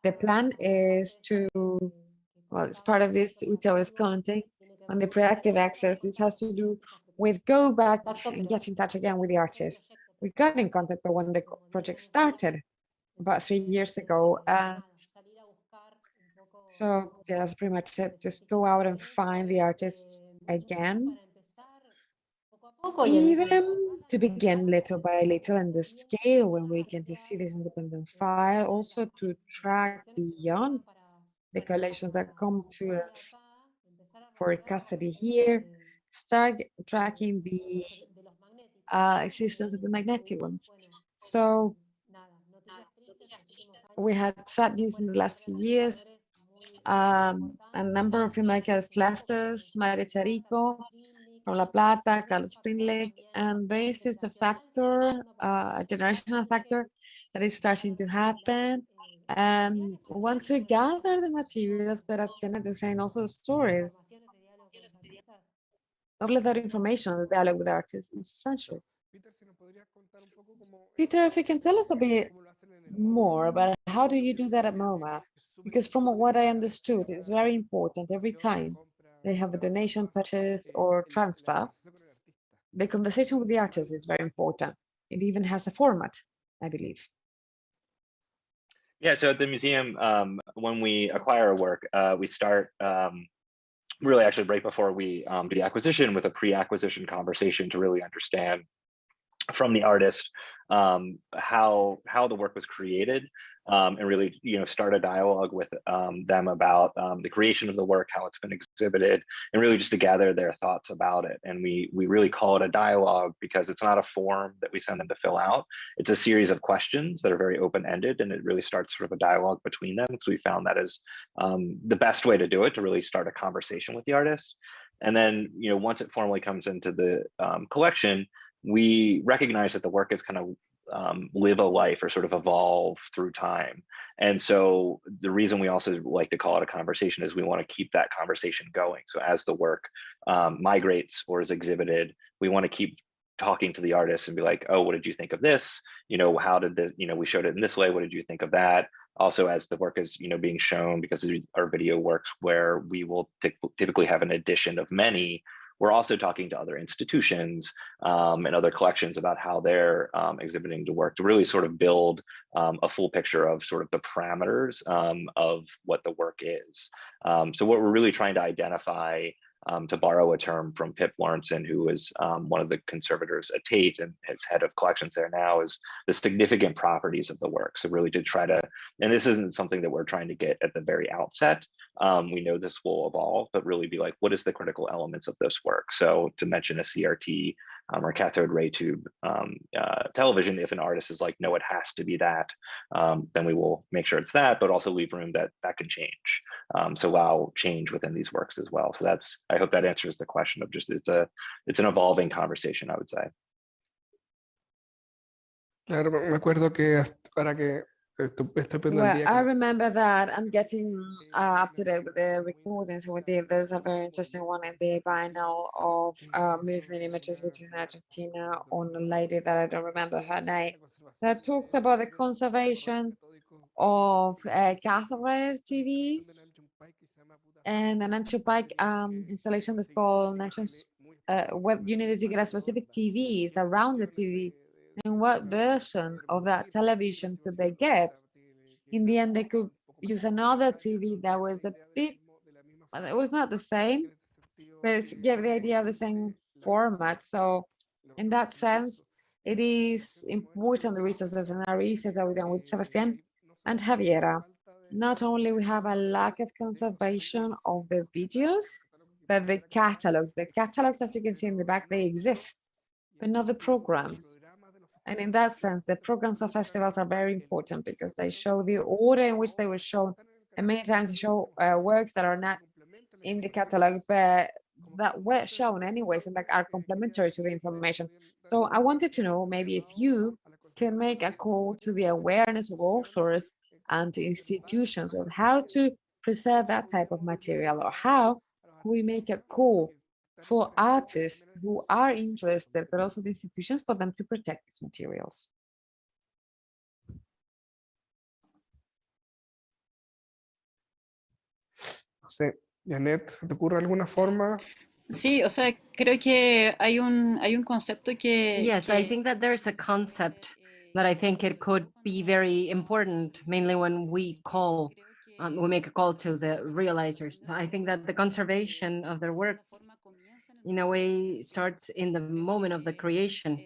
the plan is to, well, it's part of this Utah is counting on the proactive access. This has to do with go back and get in touch again with the artist. We got in contact when the project started about 3 years ago. So yeah, that's pretty much it. Just go out and find the artists again. Even to begin little by little in the scale when we can just see this independent file, also to track beyond the collections that come to us for custody here, start tracking the existence of the magnetic ones. So we had sad news in the last few years. A number of filmmakers left us, Mariela Rico from La Plata, Carlos Finley, and this is a factor, a generational factor that is starting to happen. And we want to gather the materials, but as Jeanette was saying, also the stories. All of that information, the dialogue with artists is essential. Peter, if you can tell us a bit more about how do you do that at MoMA? Because from what I understood, it's very important every time they have a donation, purchase, or transfer. The conversation with the artist is very important. It even has a format, I believe. Yeah, so at the museum, when we acquire a work, we start really actually right before we do the acquisition with a pre-acquisition conversation to really understand from the artist how the work was created, and really start a dialogue with them about the creation of the work, how it's been exhibited, and really just to gather their thoughts about it. And we really call it a dialogue because it's not a form that we send them to fill out. It's a series of questions that are very open-ended, and it really starts sort of a dialogue between them, because we found that is the best way to do it, to really start a conversation with the artist. And then once it formally comes into the collection, we recognize that the work is kind of live a life or sort of evolve through time. And so the reason we also like to call it a conversation is we want to keep that conversation going. So as the work migrates or is exhibited, we want to keep talking to the artist and be like, oh, what did you think of this? How did this, we showed it in this way. What did you think of that? Also, as the work is, being shown, because our video works where we will typically have an edition of many, we're also talking to other institutions and other collections about how they're exhibiting the work to really sort of build a full picture of sort of the parameters of what the work is. So what we're really trying to identify, to borrow a term from Pip Lawrenson, who was one of the conservators at Tate and is head of collections there now, is the significant properties of the work. So really to try to, and this isn't something that we're trying to get at the very outset. We know this will evolve, but really be like, what is the critical elements of this work? So to mention a CRT or cathode ray tube television, if an artist is like, no, it has to be that, then we will make sure it's that, but also leave room that that can change. So allow change within these works as well. So that's, I hope that answers the question of just, it's an evolving conversation, I would say. Claro, me acuerdo que para que estoy poniendo al Well, día I con- remember that I'm getting up to date with the recordings we did. There's a very interesting one in the vinyl of movement images, which is in Argentina, on a lady that I don't remember her name, that talked about the conservation of Garcés TVs and an Pike installation that's called what you needed to get a specific TVs around the TV, and what version of that television could they get. In the end, they could use another TV that was a bit, it was not the same, but it gave the idea of the same format. So in that sense, it is important, the resources and our research that we've done with Sebastian and Javiera. Not only we have a lack of conservation of the videos, but the catalogs, as you can see in the back, they exist, but not the programs. And in that sense, the programs of festivals are very important because they show the order in which they were shown. And many times they show works that are not in the catalog, but that were shown anyways and that are complementary to the information. So I wanted to know maybe if you can make a call to the awareness of authors and institutions of how to preserve that type of material, or how we make a call for artists who are interested, but also the institutions, for them to protect these materials. No sé, Jeanette, ¿se te ocurre alguna forma? Sí, o sea, creo que hay un concepto que... Yes, I think that there's a concept that I think it could be very important, mainly when we call, we make a call to the realizers. I think that the conservation of their works, in a way, starts in the moment of the creation.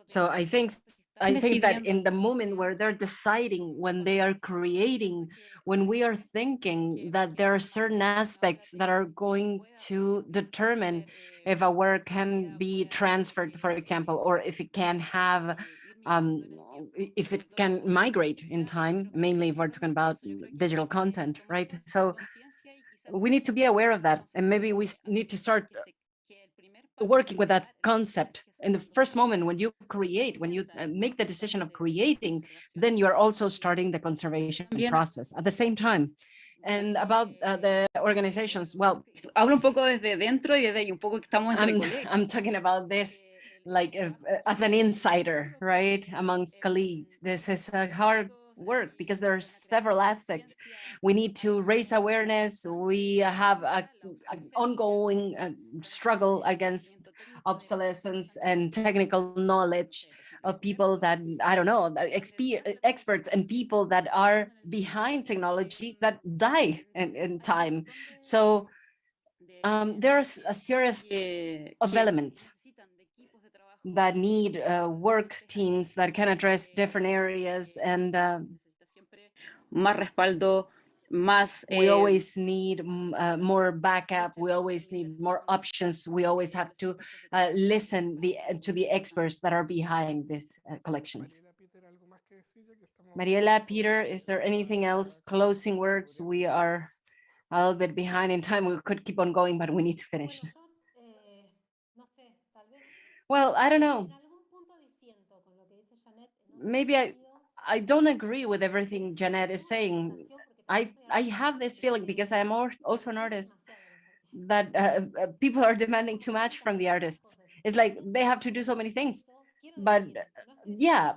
So I think that in the moment where they're deciding, when they are creating, when we are thinking that there are certain aspects that are going to determine if a work can be transferred, for example, or if it can have, if it can migrate in time, mainly if we're talking about digital content, right? So we need to be aware of that. And maybe we need to start working with that concept in the first moment when you create, when you make the decision of creating, then you are also starting the conservation process at the same time. And about the organizations, well, hablo un poco desde dentro y desde ahí, un poco que estamos entre colegas. I'm talking about this like as an insider, right, amongst colleagues. This is a hard work because there are several aspects. We need to raise awareness. We have an ongoing struggle against obsolescence and technical knowledge of people that, I don't know, experts and people that are behind technology that die in time. So there's a series of elements that need work teams that can address different areas, and más respaldo, más, we always need more backup. We always need more options. We always have to listen to the experts that are behind these collections. Mariela, Peter, is there anything else? Closing words? We are a little bit behind in time. We could keep on going, but we need to finish. Well, I don't know. Maybe I don't agree with everything Jeanette is saying. I have this feeling, because I am also an artist, that people are demanding too much from the artists. It's like they have to do so many things. But yeah,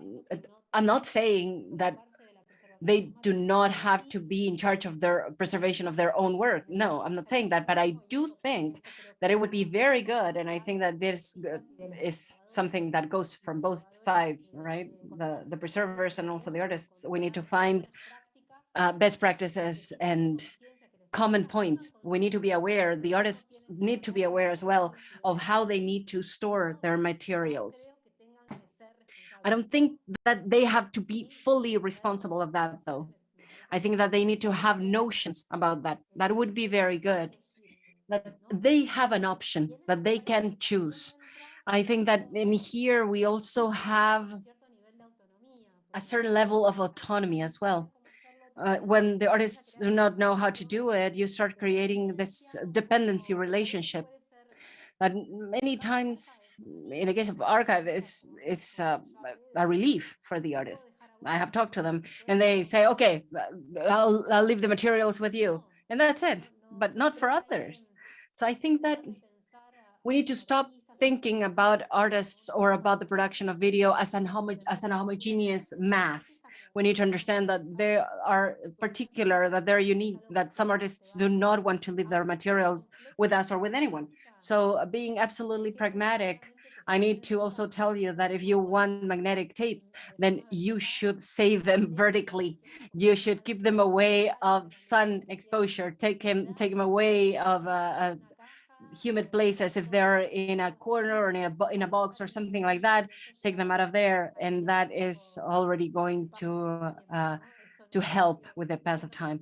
I'm not saying that they do not have to be in charge of their preservation of their own work. No, I'm not saying that, but I do think that it would be very good. And I think that this is something that goes from both sides, right? The preservers and also the artists. We need to find best practices and common points. We need to be aware, the artists need to be aware as well of how they need to store their materials. I don't think that they have to be fully responsible of that, though. I think that they need to have notions about that. That would be very good. That they have an option, that they can choose. I think that in here we also have a certain level of autonomy as well. When the artists do not know how to do it, you start creating this dependency relationship that many times, in the case of archive, is a relief for the artists. I have talked to them and they say, okay, I'll leave the materials with you. And that's it, but not for others. So I think that we need to stop thinking about artists or about the production of video as an homogeneous mass. We need to understand that they are particular, that they're unique, that some artists do not want to leave their materials with us or with anyone. So being absolutely pragmatic, I need to also tell you that if you want magnetic tapes, then you should save them vertically. You should keep them away of sun exposure, take them away of humid places. If they're in a corner or in a box or something like that, take them out of there, and that is already going to help with the pass of time.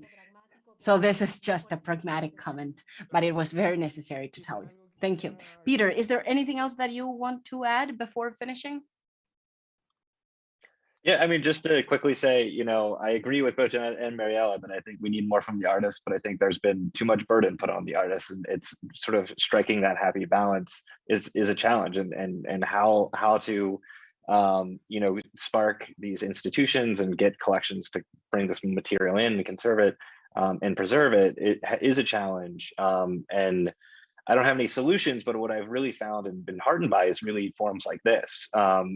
So this is just a pragmatic comment, but it was very necessary to tell you. Thank you. Peter, is there anything else that you want to add before finishing? Yeah, I mean, just to quickly say, you know, I agree with both Jeanette and Mariela that I think we need more from the artists, but I think there's been too much burden put on the artists, and it's sort of striking that happy balance is a challenge, and how to you know, spark these institutions and get collections to bring this material in and conserve it and preserve it. It is a challenge, and I don't have any solutions, but what I've really found and been heartened by is really forums like this,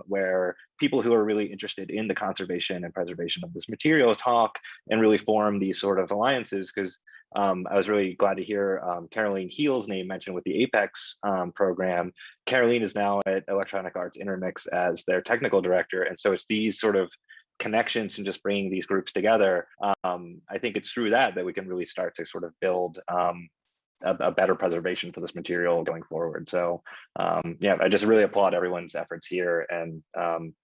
where people who are really interested in the conservation and preservation of this material talk and really form these sort of alliances. Because I was really glad to hear Caroline Heel's name mentioned with the APEX program. Caroline is now at Electronic Arts Intermix as their technical director. And so it's these sort of connections and just bringing these groups together. I think it's through that we can really start to sort of build a better preservation for this material going forward. So yeah, I just really applaud everyone's efforts here, and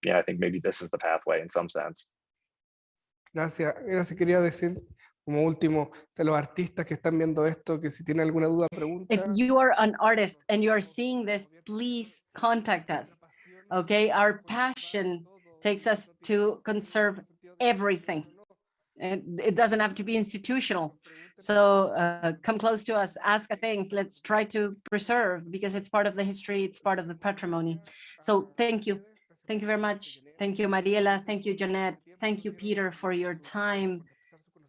yeah, I think maybe this is the pathway in some sense. Gracias. Quería decir como último, a los artistas que están viendo esto, que si tienen alguna duda, pregunta. If you are an artist and you are seeing this, please contact us. Okay, our passion takes us to conserve everything. And it doesn't have to be institutional. So come close to us, ask us things. Let's try to preserve, because it's part of the history, it's part of the patrimony. So thank you. Thank you very much. Thank you, Mariela. Thank you, Jeanette. Thank you, Peter, for your time.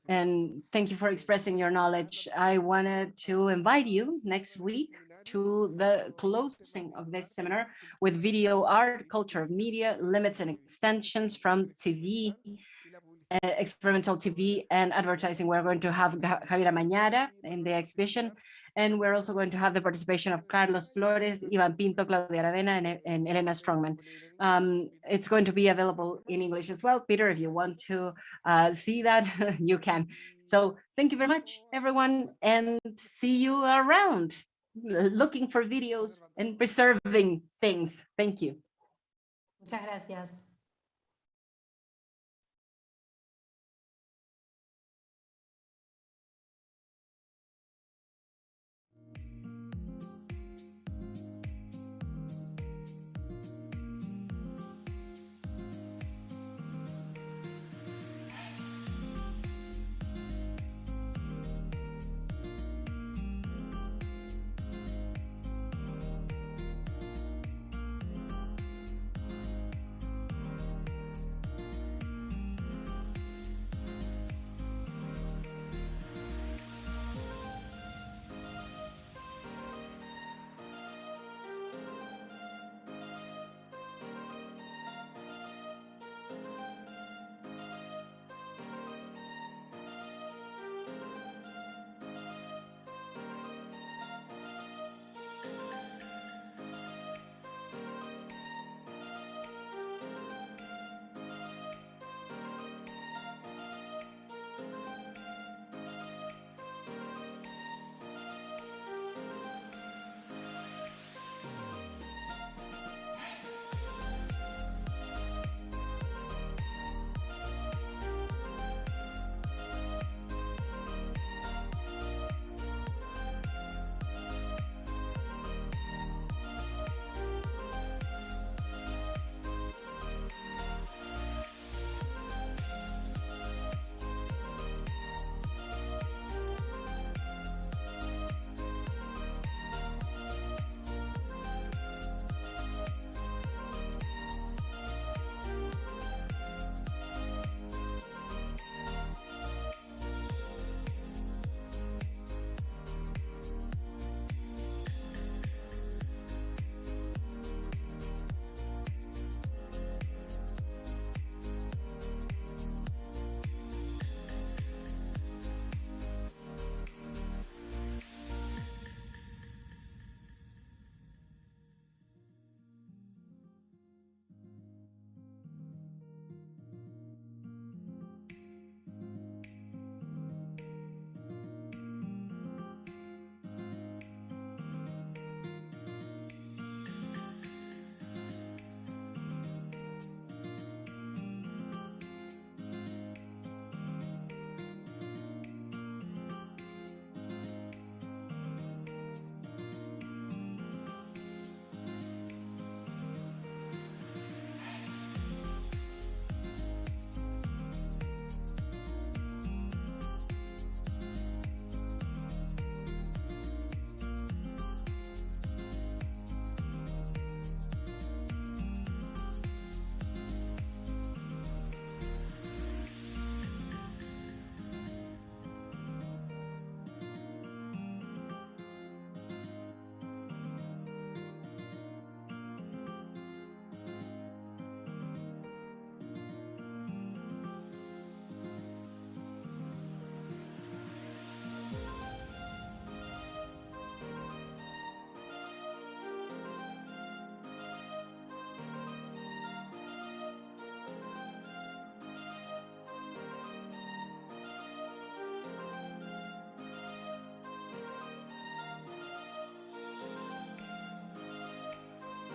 And thank you for expressing your knowledge. I wanted to invite you next week to the closing of this seminar with video art, culture of media, limits and extensions from TV, experimental TV and advertising. We're going to have Javiera Mañara in the exhibition, and we're also going to have the participation of Carlos Flores, Ivan Pinto, Claudia Aravena, and Elena Strongman. It's going to be available in English as well. Peter, if you want to see that, you can. So thank you very much, everyone, and see you around, looking for videos and preserving things. Thank you. Muchas gracias.